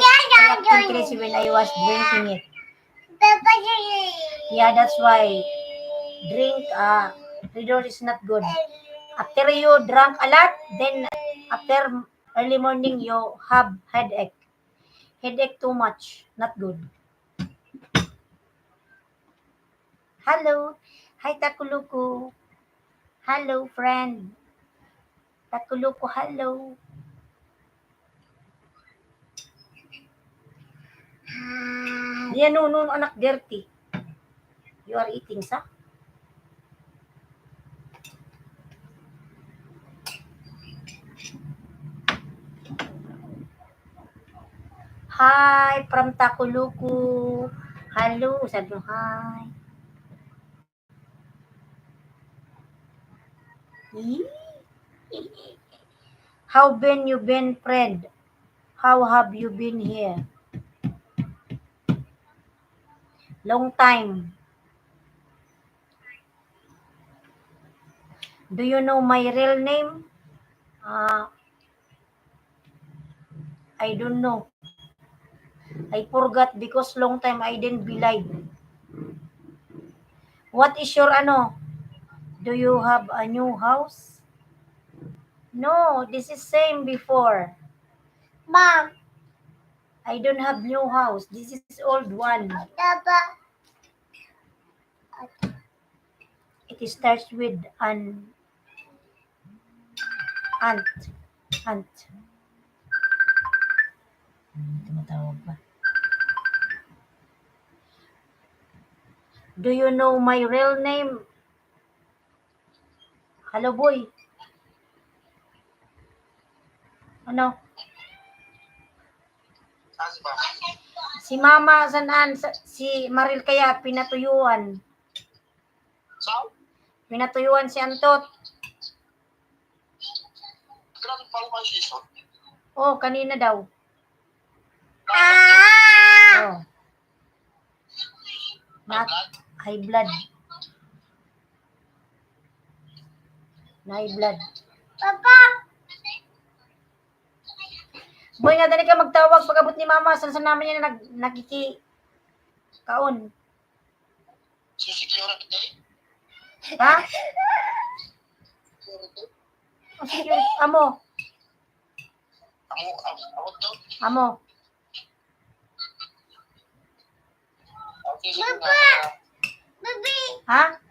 acted crazy when I was drinking it. Yeah, that's why drink Red Horse is not good. After you drank a lot, then after early morning you have headache. Headache too much, not good. Hello. Hi, Takuluku. Hello, friend. Takuluku, hello. Yan, no, anak, dirty. You are eating, sa? Hi, from Takuluku. Hello, sabi mo, hi. How been you been, friend? How have you been here? Long time. Do you know my real name? I don't know. I forgot because long time I didn't be live. What is your ano? Do you have a new house? No, this is same before. Mom, I don't have new house. This is old one. It starts with an ant. Ant. Tumatawag pa. Do you know my real name? Hello, boy. Ano? Si Mama sanaan, si Maril kaya pinatuyuan. Pinatuyuan si Antot. Oh, kanina daw. Oh. High blood. High blood. Papa! Boy, nga dali ka magtawag pag-abot ni Mama. Saan namin yan nagkiki-kaon. Ha? Oh, security. Amo. Amo. Papa! Baby! Ha?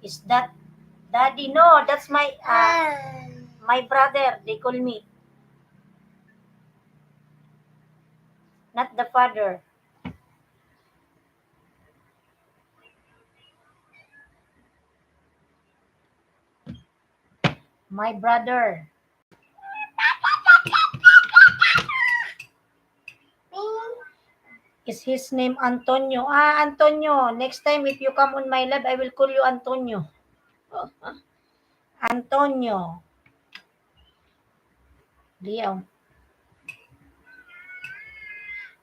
Is that Daddy? No, that's my my brother. They call me. Not the father. My brother. Is his name Antonio? Antonio. Next time if you come on my live, I will call you Antonio. Antonio. Leo.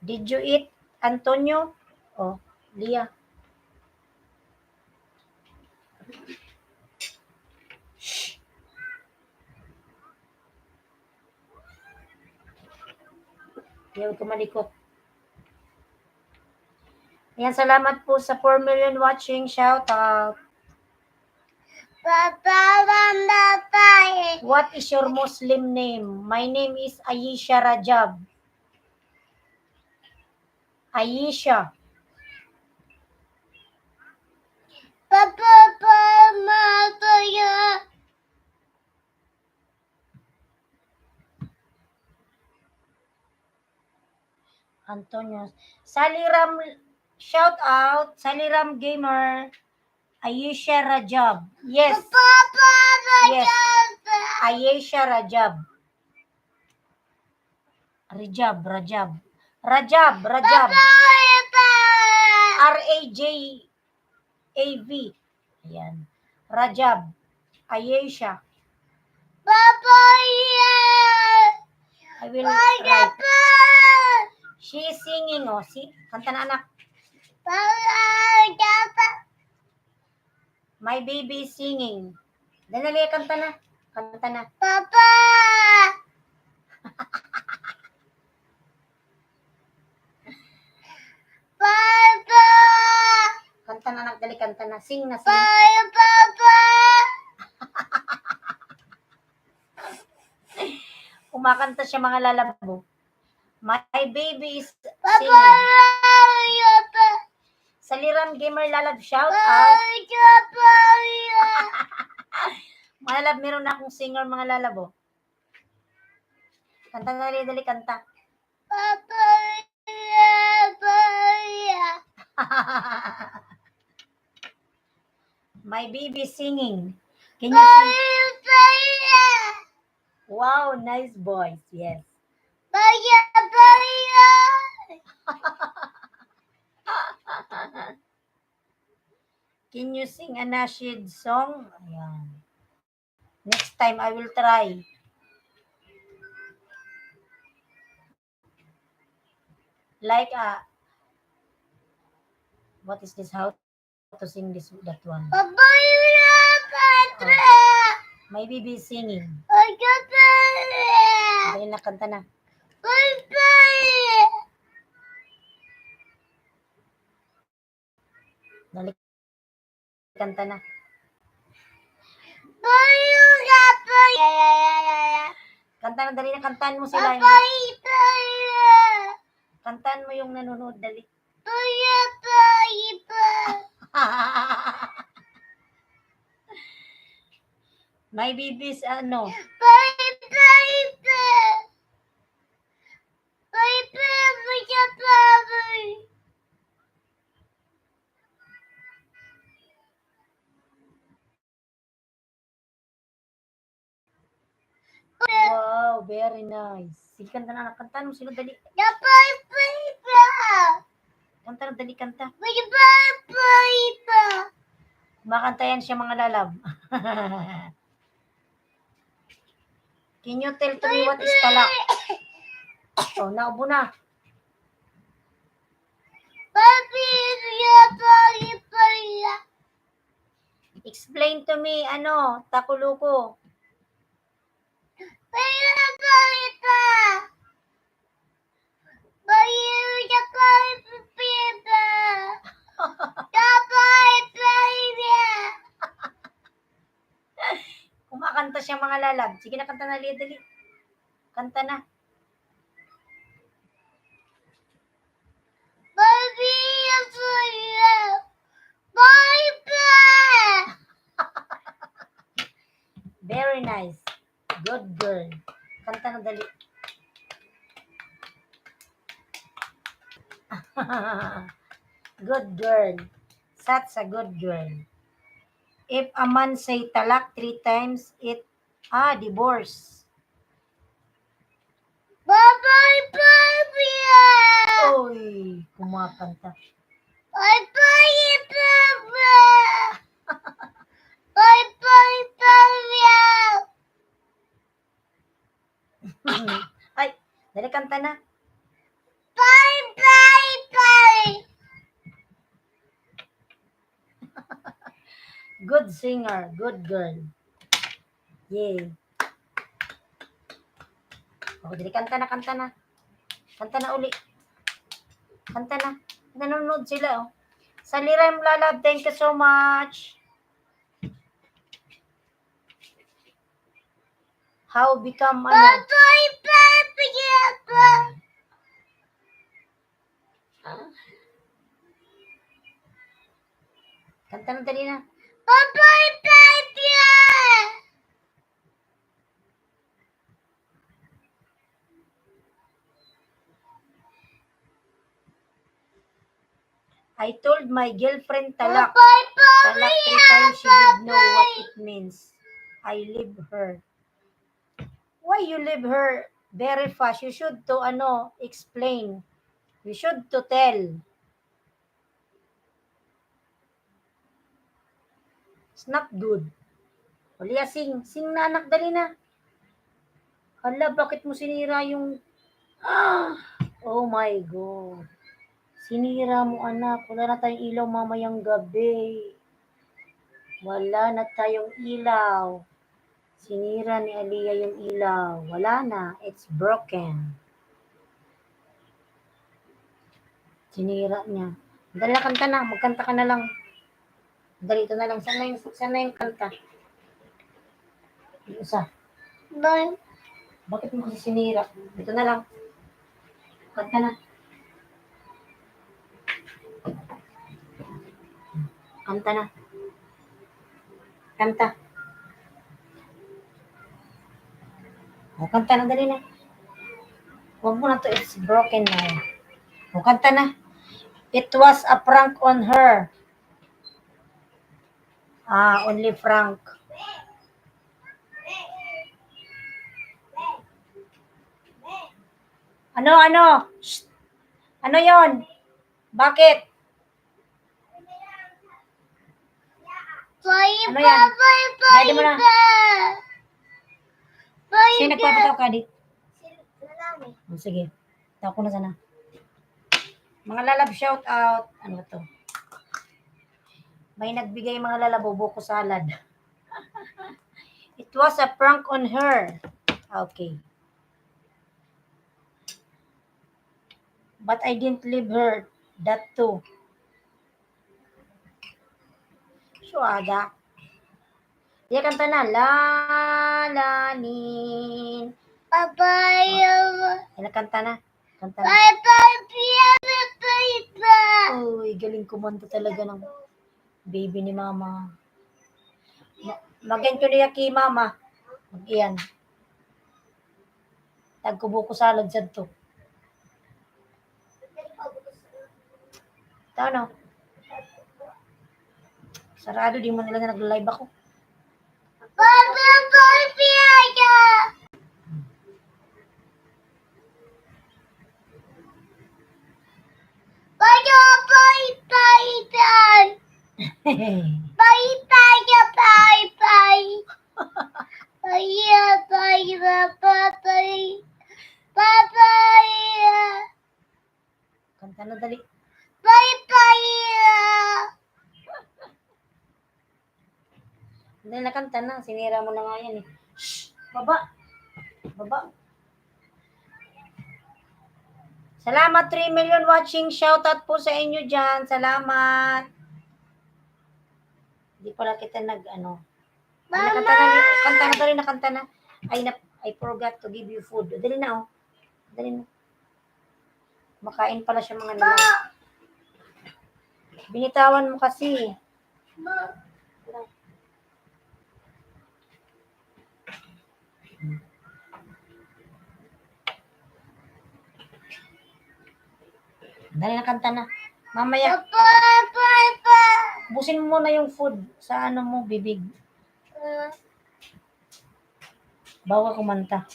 Did you eat, Antonio? Oh, Leah. Shh. Huwag ka malikot. Ayan, salamat po sa 4 million watching. Shout out. What is your Muslim name? My name is Ayesha Rajab. Ayesha. Antonio. Saliram, shout out. Saliram Gamer. Ayesha Rajab. Yes. Yes. Ayesha Rajab. Rajab. R-A-J-A-V. Ayan. Rajab. Ayesha. I will write. She is singing, oh. See? Kanta na, anak. My baby is singing. Dali, kanta na. Kanta na. Papa! Papa! Kanta na, anak. Dali, kanta na. Sing na, sing. Papa! Kumakanta siya, mga lalabo. My baby is singing. Sa Liram Gamer Lalab, shout out. Mga lalab, meron na akong singer, mga lalabo. Kanta na, dali, kanta. My baby is singing. Can you sing? Wow, nice voice. Yes. Can you sing a nasheed song? Ayan. Next time, I will try. Like, what is this? How to sing this, that one? My baby is singing. Dahil nakanta na. Dali, kanta na. Kanta na, dali na, kantaan mo sila. Kantaan mo yung nanonood, dali. My baby's ano? Wow, very nice. Sige, kanta na. Kantaan mo sila, dali. Kanta na, dali, kanta. Kumakanta yan siya, mga lalab. Can you tell to me what is talak? Oh, naubo na. Explain to me, ano, takuluko. Kumakanta siya, mga lalab. Sige na, kanta na, dali. Kanta na. Very nice. Good girl. Kanta na, dali. Good girl. Such a good girl. If a man say talak 3 times, it divorce. Oy, kumakanta. Ay, dali, kanta na. Good singer, good girl. Yay. Okay, dali, kanta na. Kanta na uli. Kanta na. Nanonood sila, oh. Sa Liram Lalab, thank you so much. How become, ano? Kanta na, dali na. I told my girlfriend talak. Talak 3 times, she did know what it means. I leave her. Why you leave her very fast? You should to, explain. You should to tell. It's not good. Wala, sing. Sing na anak, dali na. Hala, bakit mo sinira yung... Oh my God. Sinira mo anak. Wala na tayong ilaw mamayang gabi. Wala na tayong ilaw. Sinira ni Aliyah yung ilaw. Wala na. It's broken. Sinira niya. Dali na, kanta na. Magkanta ka na lang. Dali, ito na lang. Sana yung kanta. Yung isa. Bakit mo kasi sinira? Ito na lang. Kanta na. Kanta na. Kanta. O, kanta na, dali na. Huwag mo na to, it's broken na. O, kanta na. It was a prank on her. Only Frank. Ano? Shh. Ano yon? Bakit? Ano yan? Daddy mo na. Sino nagpapataw ka, di? Sige. Taw ko na sana. Mga lalab, shout out. Ano to? May nagbigay mga lalabo, buko salad. It was a prank on her. Okay. But I didn't leave her. That too. Suada. Dia kanta na. Lalanin. Papaya. Yan, kanta na. Kanta na. Uy, galing kumanta talaga ng baby ni mama. Magyan ko niya kay mama. Mag-iyan. Tagkubo ko salad sa to. Ito no. Sarado, di mo nila na nag-live ako. Kanta na dali. Dali na, kanta na. Sinira mo na nga yan eh. Shh! Baba! Salamat 3 million watching. Shoutout po sa inyo dyan. Salamat. Hindi pala kita nag-ano. Mama! Kanta na dali na, kanta na. I forgot to give you food. Dali na oh. Dali na. Makain pala siya mga nila. Binitawan mo kasi. Dali na, kanta na. Mamaya. Busin mo muna yung food sa ano mo, bibig. Bawa kumanta.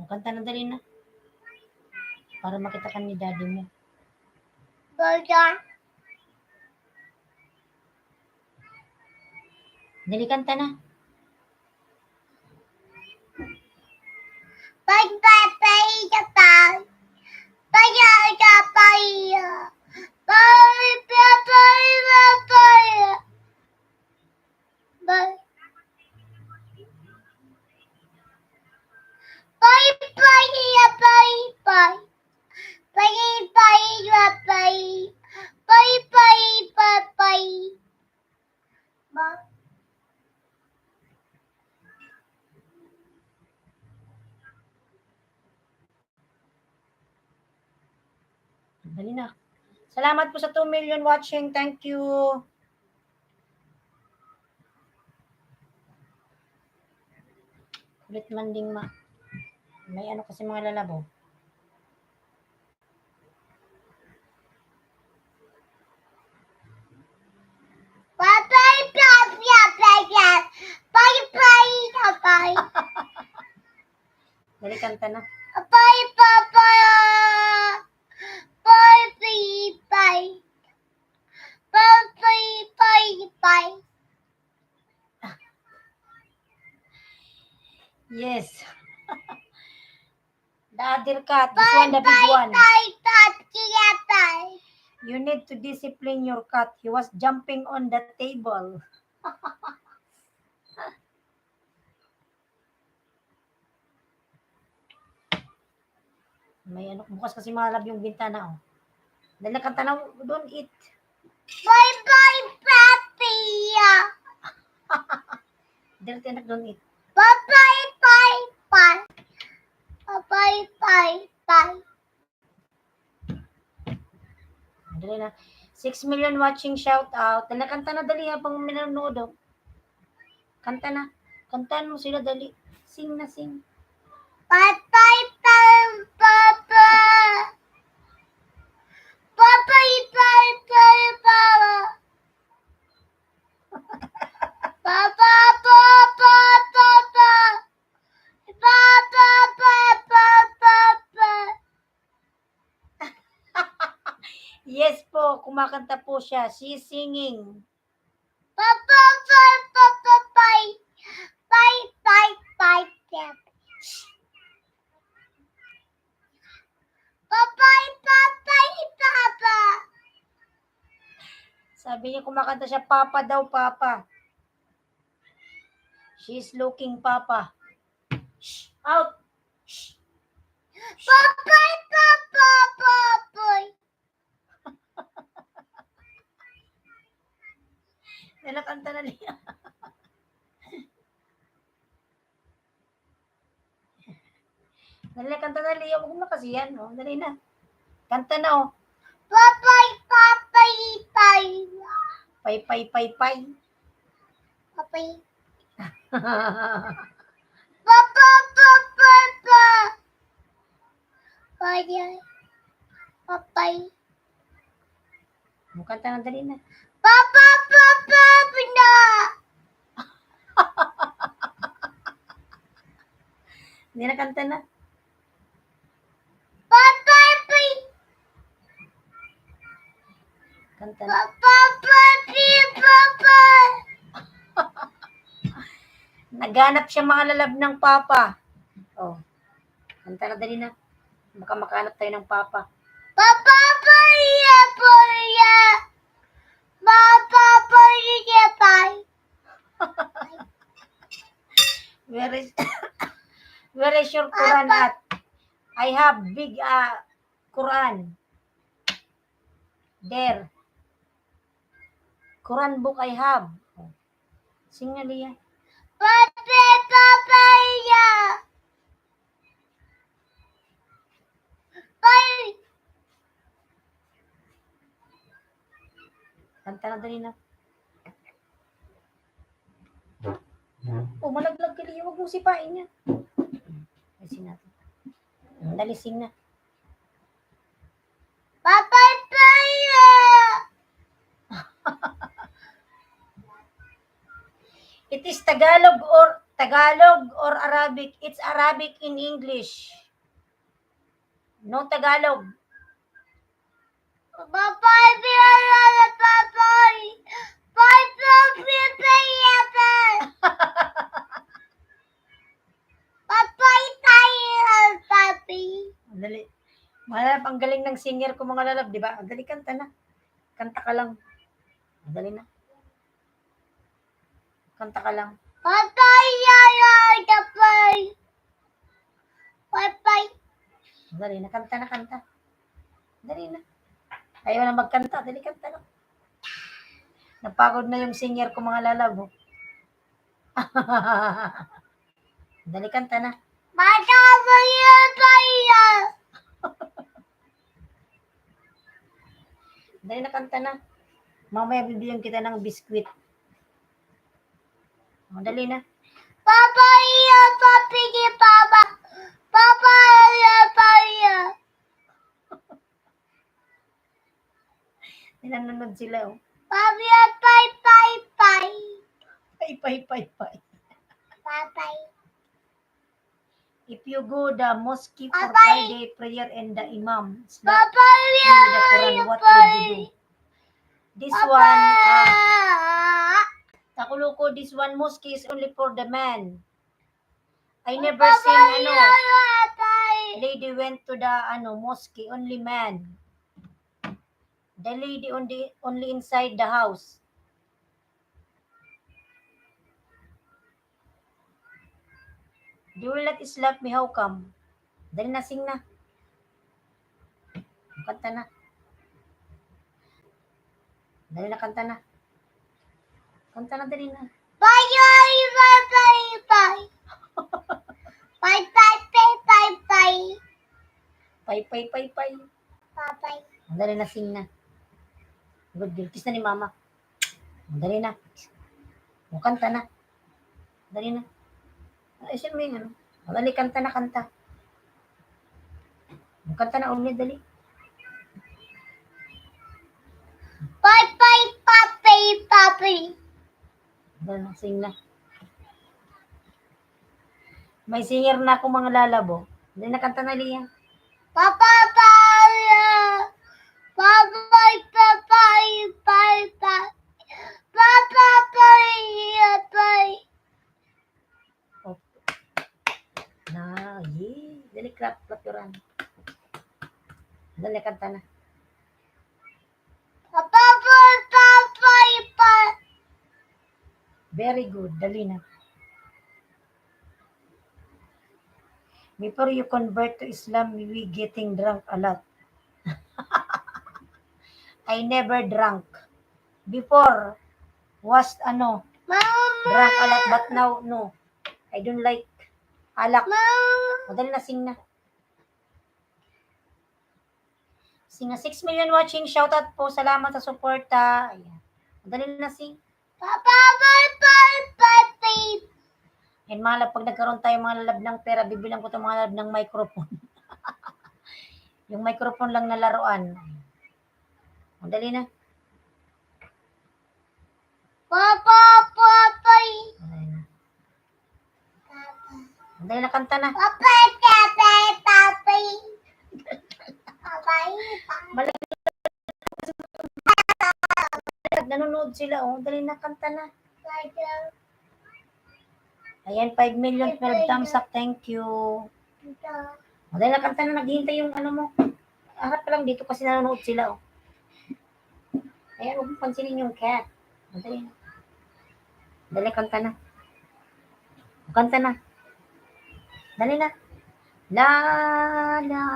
Kanta na dali na. Para makita ka ni daddy mo. Dali, kanta na. Dali na. Salamat po sa 2 million watching. Thank you. Kulit man ding ma. May ano kasi mga lalabo. Dali, kanta na. Yes. The other cat. This one, the big one. You need to discipline your cat. He was jumping on the table. May ano, bukas kasi malab yung bintana, oh. Dali, kanta na, don't eat. Dali, anak, don't eat. Dali na. 6 million watching, shout out. Dali, kanta na, dali, habang minanood, oh. Kanta na. Kantaan mo sila, dali. Sing na, sing. Yes po, kumakanta po siya. She's singing. Sabi niya kumakanta siya, Papa daw, Papa. She's looking, Papa. Shh, out. Shh. Nalakanta na niya. Dali, kanta na Lia. Huwag mo na kasi yan, oh. Dali na. Kanta na, oh. Pay, pay, pay, pay. Kanta na, dali na. Hindi na, kanta na. Kanta na. Naghanap siya mga lalab ng Papa. Oh. Kanta na, dali na. Baka makahanap tayo ng Papa. Where is where is your Quran at? I have big Quran. There. Quran book I have. Sing na, Lia. Kanta na, dali na. Oh, malaglag ka, Lia. Huwag mong sipain niya. Sing natin. Dali, sing na. It is Tagalog or Arabic. It's Arabic in English. No Tagalog. Dali. Malap, ang galing ng singer ko mga lalab, di ba? Dali, kanta na. Kanta ka lang. Dali na. Kanta ka lang. Dali na, kanta na, kanta. Dali na. Ayaw na magkanta, dali, kanta na. Napagod na yung singer ko mga lalab. Oh. Dali, kanta na. Dali na, kanta na. Mamaya bibigyan kita ng biskwit. Oh, dali na. Papaya, papaya. Nanonood sila, oh. Papaya, pay, pay, pay. Pay. Papay. If you go the mosque for Bye-bye. Friday prayer and the imam slap Papaya, you with the Quran, what would you do? This one, Takuluko, this one mosque is only for the man. I never seen, lady went to the, mosque, only man. The lady only inside the house. You will not slap me, how come? Dali na, sing na. Kanta na. Dali na, kanta na. Kanta na, dali na. Papaya, papaya, pay, pay, pay, pay, pay. Pay. Papay. Dali na, sing na. Good girl. Kiss na ni mama. Dali na. O, kanta na. Dali na. Ayusin mo yung ano. Dali, kanta na, kanta. O, kanta na ulit, dali. Pay, pay, papay, papay. Dali na, sing na. May singer na ako mga lalabo. Dali na, kanta na, Lia. Papaya. Papay, papay, pay, pay. Papaya, pay. Na, yee. Dali, clap your hand. Dali, kanta na. Papay, papay, pay. Very good. Dali na. Before you convert to Islam, we getting drunk a lot. I never drank. Before, was Mama. drank a lot, but now, no. I don't like alak. Mama. Madali na, sing na. Sing na. 6 million watching. Shoutout po. Salamat sa suporta. Ayan. Madali na, sing. Papay, pay, pay, pay. And mga lab, pag nagkaroon tayo mga lab ng pera, bibilang ko itong mga lab ng microphone. Yung microphone lang na laruan. Madali na. Papay. Madali na. Madali na, kanta na. Papay, papay, papay. Papay, papay. Nanonood sila, oh. Dali na, kanta na. Ayan, 5 million 12 thumbs up. Thank you. Madali na, kanta na. Naghihintay yung ano mo. Harap ka lang dito kasi nanonood sila, oh. Ayan, huwag mong pansinin yung cat. Madali na. Dali, kanta na. Kanta na. Dali na. Lalin.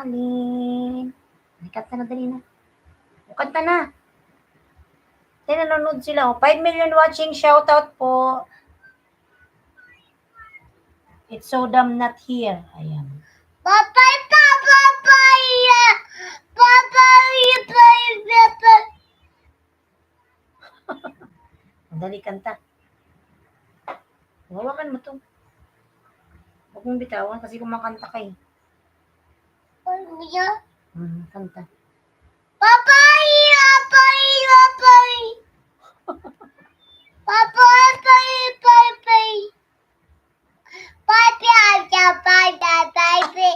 Dali, kanta na, dali na. O, kanta na. Dali, nanonood sila, oh. 5 million watching. Shoutout po. It's so damn not here. Ayan. Papay, papay. Papay, papay. Dali, kanta. Hawakan mo to. Huwag mong bitawan kasi kumakanta ka eh. Kanta. Papay, papay, papay. Papay, papay, papay. Papay, papay, papay.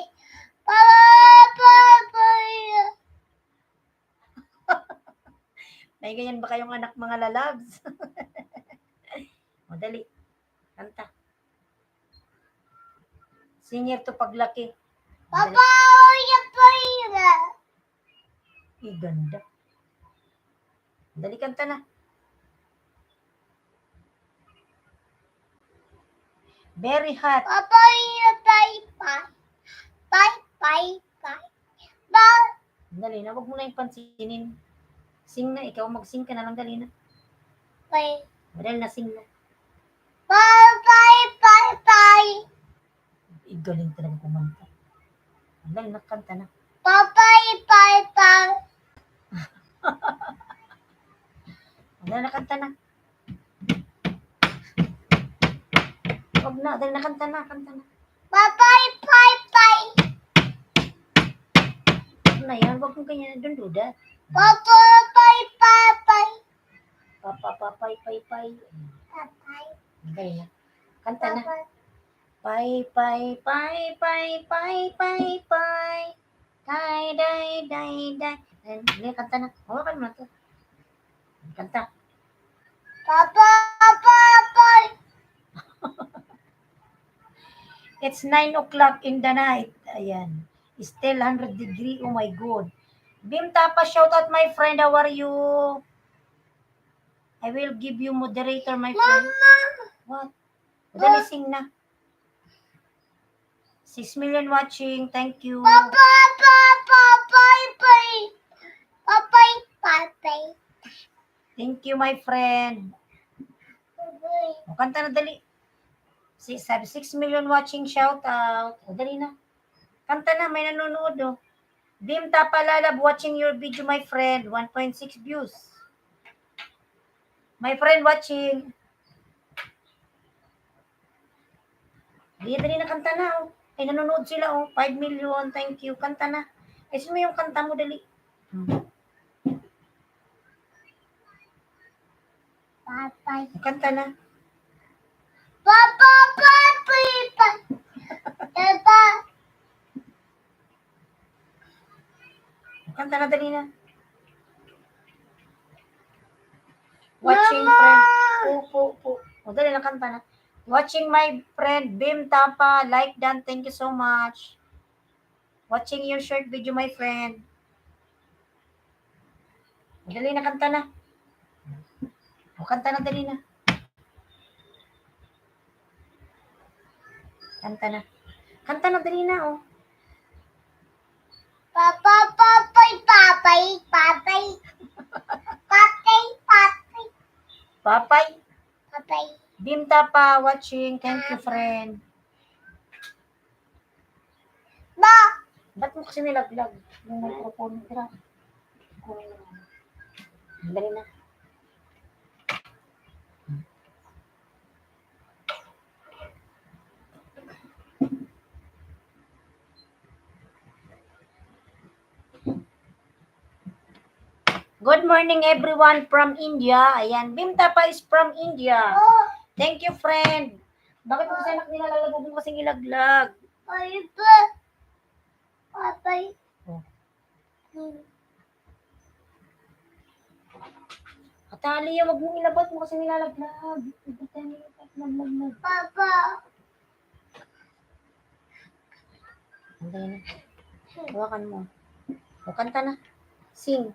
Papay. May ganyan ba kayong anak mga lalabs? Madali. Kanta. Singer to paglaki. Papay, papay. Ganda. Dali, kanta na. Very hot. Papay, papay, papay. Papay, papay. Dali na, wag mo na yung pansinin. Sing na, ikaw mag-sing ka na lang, dali na. Papay. Dali na, sing na. Papay, papay. Igaling talaga kumanta. Dali na, kanta na. Papay, papay. Dali na, kanta na. Wag na, dali na, kanta na, kanta na. Papay, papay. na yan. Huwag mong ganyan. Don't do that. Papa, pay, pay, pay. Papay, pay, pay. Papay, Dali na. Kanta na. papay. Pay, pay, pay, pay, pay, pay, pay. Day, day, day, day. Hindi, kanta na. Hawakan mo na to. Kanta. Papa, papay. It's 9 o'clock in the night. Ayan. Still 100 degree. Oh my God. Bim Tapa, shout out my friend. How are you? I will give you moderator, my friend. Mama. What? Dali, sing na. 6 million watching. Thank you. Papa, papa, pay, pay. Papay, papay. Thank you, my friend. O, kanta na, dali. Sabi, 6 million watching. Shout out. O, dali na. Kanta na. May nanonood, oh. Bim Tapa Lalab, watching your video, my friend. 1.6 views. My friend watching. Dali na, kanta na, oh. Ay, nanonood sila, oh. 5 million, thank you. Kanta na. Ay, sino mo yung kanta mo, dali. Papay. Kanta na. Papa, papay, pay. Papa. Kanta na, dali na. Watching Mama! friend. Po. O, dali na, kanta na. Watching my friend, Bim Tapa. Like Dan, thank you so much. Watching your short video, my friend. O, dali na, kanta na. O, kanta na, dali na. Kanta na. Kanta na, dali na, oh. Papa, papay, papay, papay. Papay, papay. Papay. Papay. Bim Tapa, watching. Thank you, friend. Ba. Ba't mo kasi nilaglag yung microphone? Tira. Dali na. Good morning everyone from India. Ayan, Bim Tapa is from India. Oh, Thank you, friend. Bakit mo kasi anak nilalaglag mo kasing ilaglag? pay, pay. Papay. Oh. Atali, wag mong ilabot mo kasi nilalaglag. Papa. Anday na. Hawakan mo. O, kanta na. Sing.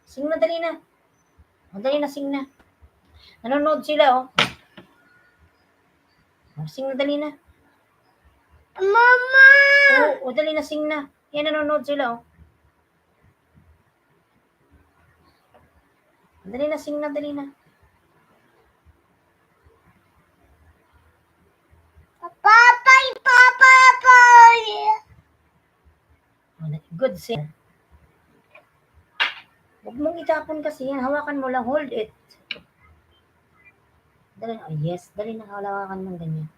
Sing na, dali na. O, dali na, sing na. Nanonood sila, oh. O, sing na, dali na. Mama. O, dali na, sing na. Yan, nanonood sila, oh. Dali na, sing na, dali na. Papay, papay. Good sing. Huwag mong itapon kasi yan. Hawakan mo lang. Hold it. Dali na. Oh, yes. Dali na. Hawakan mo ganyan.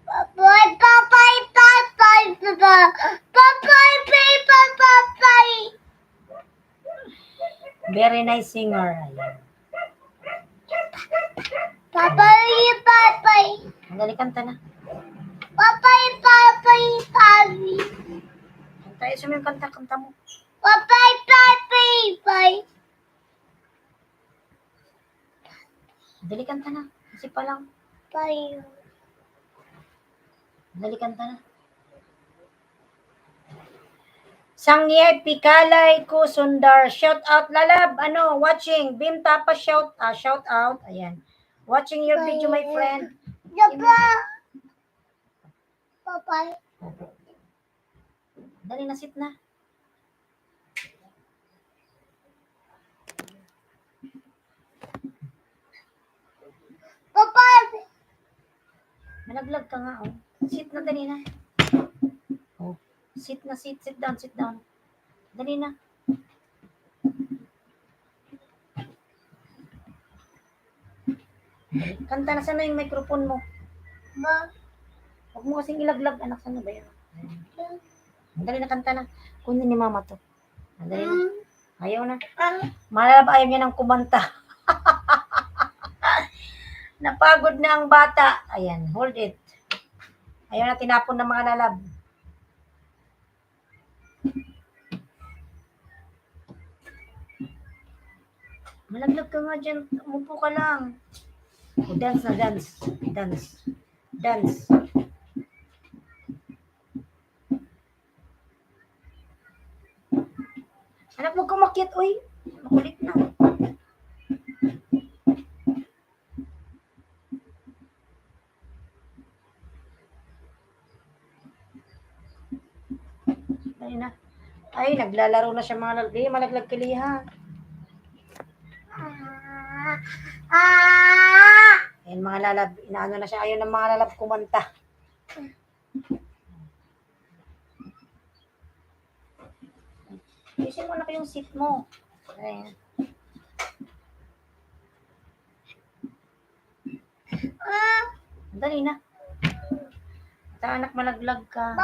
Papay, papay, papay, papay. Papay, papay, papay. Very nice singer. Ayan. Papay, papay. Dali, kanta na. Papay, papay, papay. Kanta. Isa mo yung kanta mo. Papay, papay, papay. Dali, kanta na. Kasi pa lang. Papay. Dali, kanta na. Sangye Pikalay ko Sundar. Shout out Lalab. Ano, watching. Bim Tapa shout out. Ayan. Watching your video, my friend. Papa. Papay. Dali na, sit na. Papay. Malaglag ka nga, oh. Sit na, dali na. Oh. Sit na, sit down. Dali na. Dali Kanta na, sana yung microphone mo. Ba. Huwag mo kasing ilaglag, anak, sana ba yan? Madali na, kanta na. Kunin ni mama to. Madali na. Ayaw na. Malalab, ayaw niya ng kumanta. Napagod na ang bata. Ayan, hold it. Ayaw na tinapon ng mga lalab. Malaglag ka nga dyan. Umupo ka lang. O, dance na, dance. Dance. Dance. Anak, huwag kang makiat, uy. Makulit na. Ay na. Ay, naglalaro na siya mga lalab. Malaglag ka, Liha. Ayan, mga lalab. Inaano na siya. Ayaw ng mga lalab kumanta. Isin mo na yung seat mo. Ayan. Dali na. Anak, malaglag ka.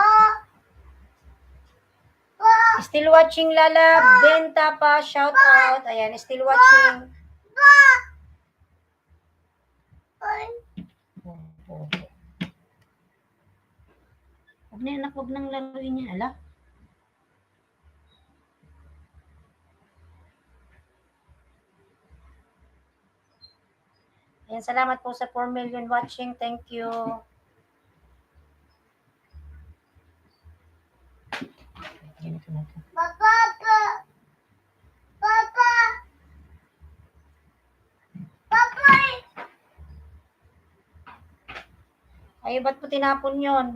Still watching, lalab. Benta pa. Shout out. Ayan, still watching. Huwag na, anak. Huwag nang laruin niya. Ala. Ayan, salamat po sa 4 million watching. Thank you. Papa. Papa. Papa. Ay, ba't po tinapon yon?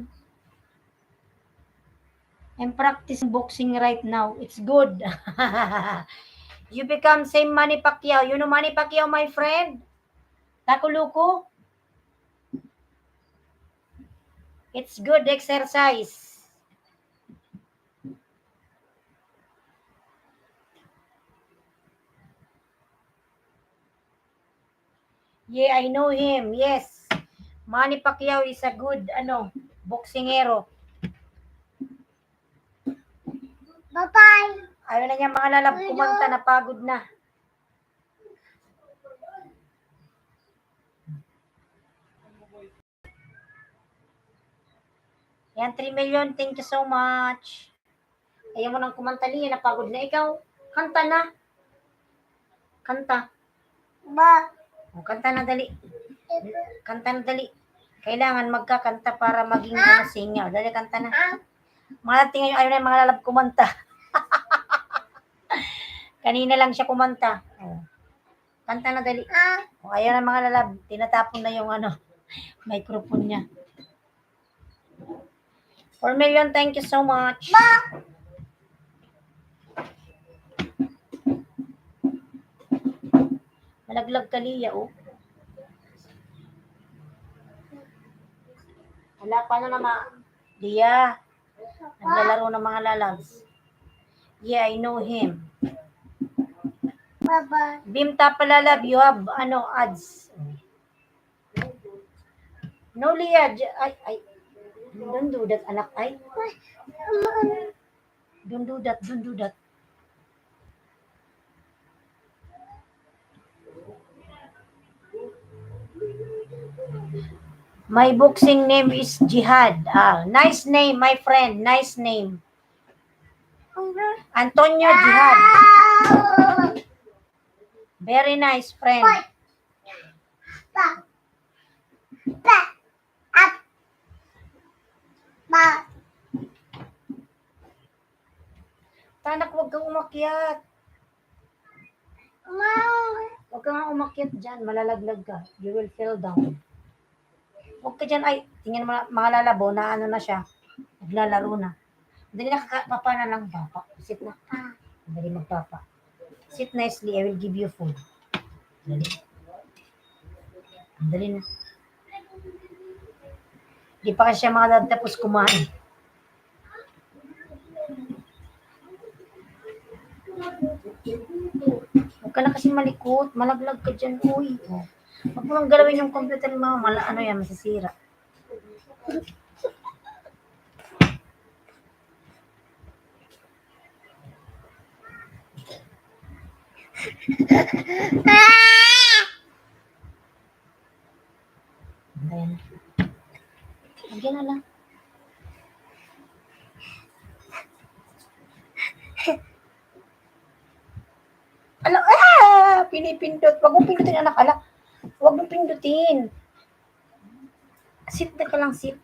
I'm practicing boxing right now. It's good. You become same Manny Pacquiao. You know Manny Pacquiao, my friend? Takuluku? It's good exercise. Yeah, I know him. Yes. Manny Pacquiao is a good, boxingero. Bye-bye. Ayaw na niya mga lalab kumanta, napagod na. Yan, 3 million. Thank you so much. Ayaw mo nang kumanta, Liya. Napagod na ikaw. Kanta na. Kanta. Ba. O, kanta na dali. Kanta na dali. Kailangan magkakanta para maging singer. Dali, kanta na. Mga tingin nyo, ayaw na yung mga lalab kumanta. Kanina lang siya kumanta. O, kanta na dali. O, ayaw na mga lalab. Tinatapon na yung microphone niya. 4 million, thank you so much. Malaglag ka, Liya, oh. Wala, paano naman? Liya, naglalaro ng mga lalabs. Yeah, I know him. Bye-bye. Bimta palalab, you have, ads. No, Liya, ay. Don't do that, anak, ay. Don't do that. My boxing name is Jihad. Nice name, my friend. Nice name. Antonio Jihad. Very nice friend. Tanak, huwag kang umakyat. Huwag ka nga umakyat dyan. Malalaglag ka. You will fall down. Huwag ka dyan. Ay, tingnan mo mga lalabo na na siya. Naglalaro na. Dali na, papa na lang. Papa. Sit na. Dali magpapa. Sit nicely. I will give you food. Dali. Dali na. Di pa kasi siya makatapos kumain. Huwag ka na kasi malikot. Malaglag ka dyan. Uy. Huwag mo nang galawin yung computer mo. Ano yan, masisira. Ayan. Lagyan na lang. Ala, pinipindot. Wag mong pindutin, anak. Ala, wag mong pindutin. Sit na ka lang, sit.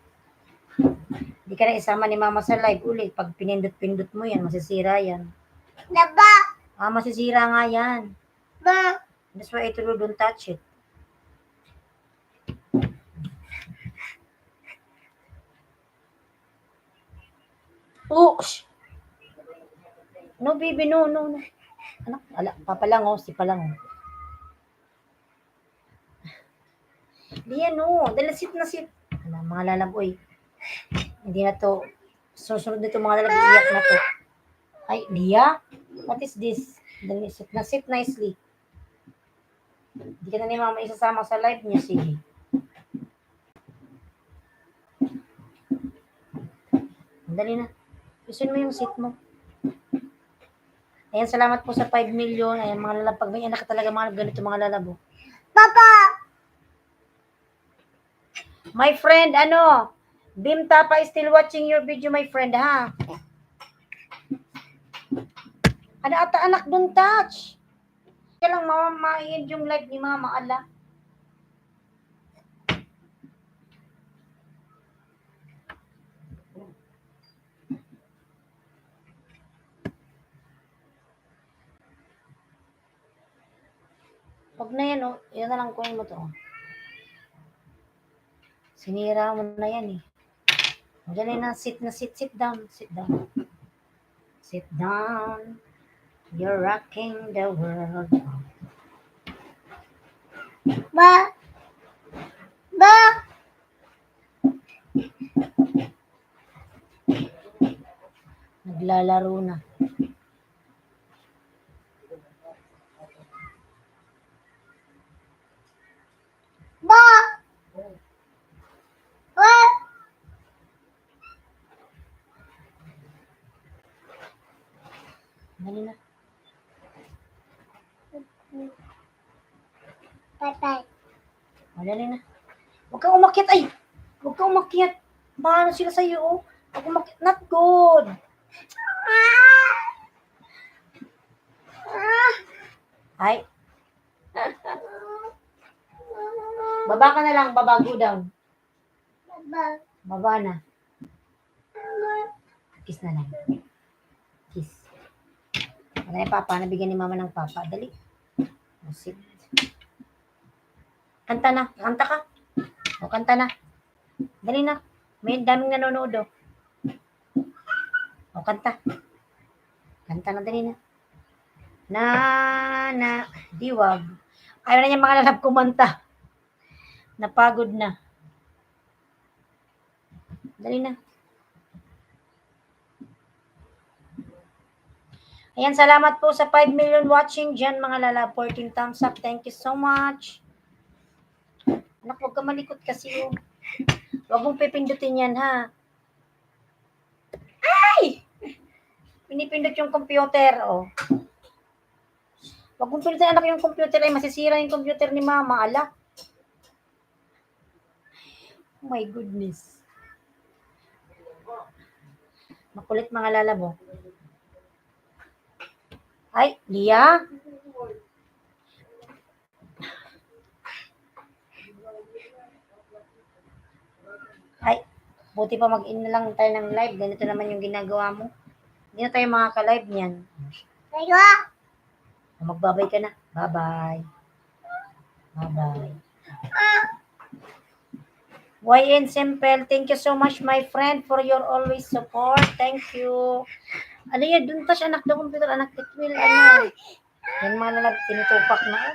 Hindi ka na isama ni mama sa live ulit. Pag pinindot-pindot mo yan, masisira yan. Ba. Masisira nga yan. Ba. That's why I told you don't touch it. Oh, shh. No, baby, no. Anak, ala, papa lang, si pa lang, Liya, no. Dala, sit na sit. Ala, mga lalaboy. Hindi na to. Susunod nito mga lalaboy. Iyak na to. Ay, Liya? What is this? Dali, sit na, sit nicely. Hindi ka na ni mama isasama sa live niya. Sige. Dali na. Gusto mo yung seat mo. Ayan, salamat po sa 5 million. Ayan, mga lalab. Pag may anak ka talaga, mga ganito mga lalabo. Papa. My friend, Bim Tapa is still watching your video, my friend, ha? Ano ata, anak, don't touch. Kaya lang, mama, yung live ni mama, ala. Huwag na yan, Yan na lang kunin mo to, Sinira mo na yan, Dali na, sit down. Sit down. You're rocking the world. Ba. Naglalaro na. Ba. Ba. Dali na. Patay. Dali na. Huwag kang umakyat, ay! Huwag kang umakyat. Paano sila sa'yo, Huwag umakyat. Not good. Ay. Baba ka na lang, go down. Ba. Baba na. Kiss na lang. Kiss. Ano yung papa? Nabigyan ni mama ng papa. Dali. Sit. Kanta na. Kanta ka. Kanta na. Dali na. May daming nanonood, kanta. Kanta na, dali na. Diwag. Ayaw na niya mga lalab kumanta. Napagod na. Dali na. Ayan, salamat po sa 5 million watching dyan, mga lalab. 14 thumbs up. Thank you so much. Anak, huwag ka malikot kasi, Huwag mong pipindutin yan, ha? Ay! Pinipindot yung computer, Huwag mong pindutin, anak, yung computer. Ay, masisira yung computer ni mama. Ala. Oh my goodness. Makulit mga lalabo. Ay, Lia? Ay, buti pa mag-in na lang tayo ng live. Ganito naman yung ginagawa mo. Hindi na tayo makaka-live niyan. Tayo. Magbabay ka na. Bye-bye. Bye-bye. YN Simple, thank you so much, my friend, for your always support. Thank you. Ano yan? Doon tas anak ng computer, anak. It will, Yan mga lalag, tinutupak na.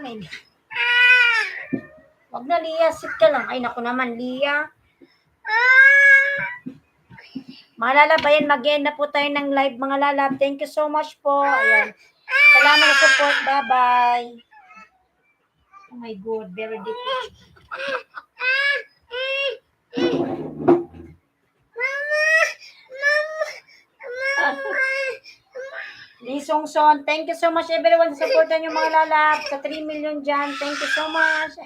Wag na, Lia. Sit ka lang. Ay, naku naman, Lia. Mga lalab, ayan, mag-end na po tayo ng live, mga lalab. Thank you so much po. Ayan. Salamat sa support. Bye-bye. Oh my God, very difficult. Lee Song Son, thank you so much everyone sa supportan yung mga lalab sa 3 million dyan. Thank you so much.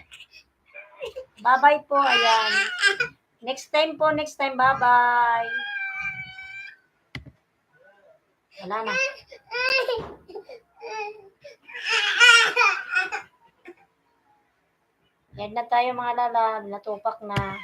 Bye-bye po. Ayan. Next time po, next time. Bye-bye. Wala na. Yan na tayo mga lalab. Natupak na.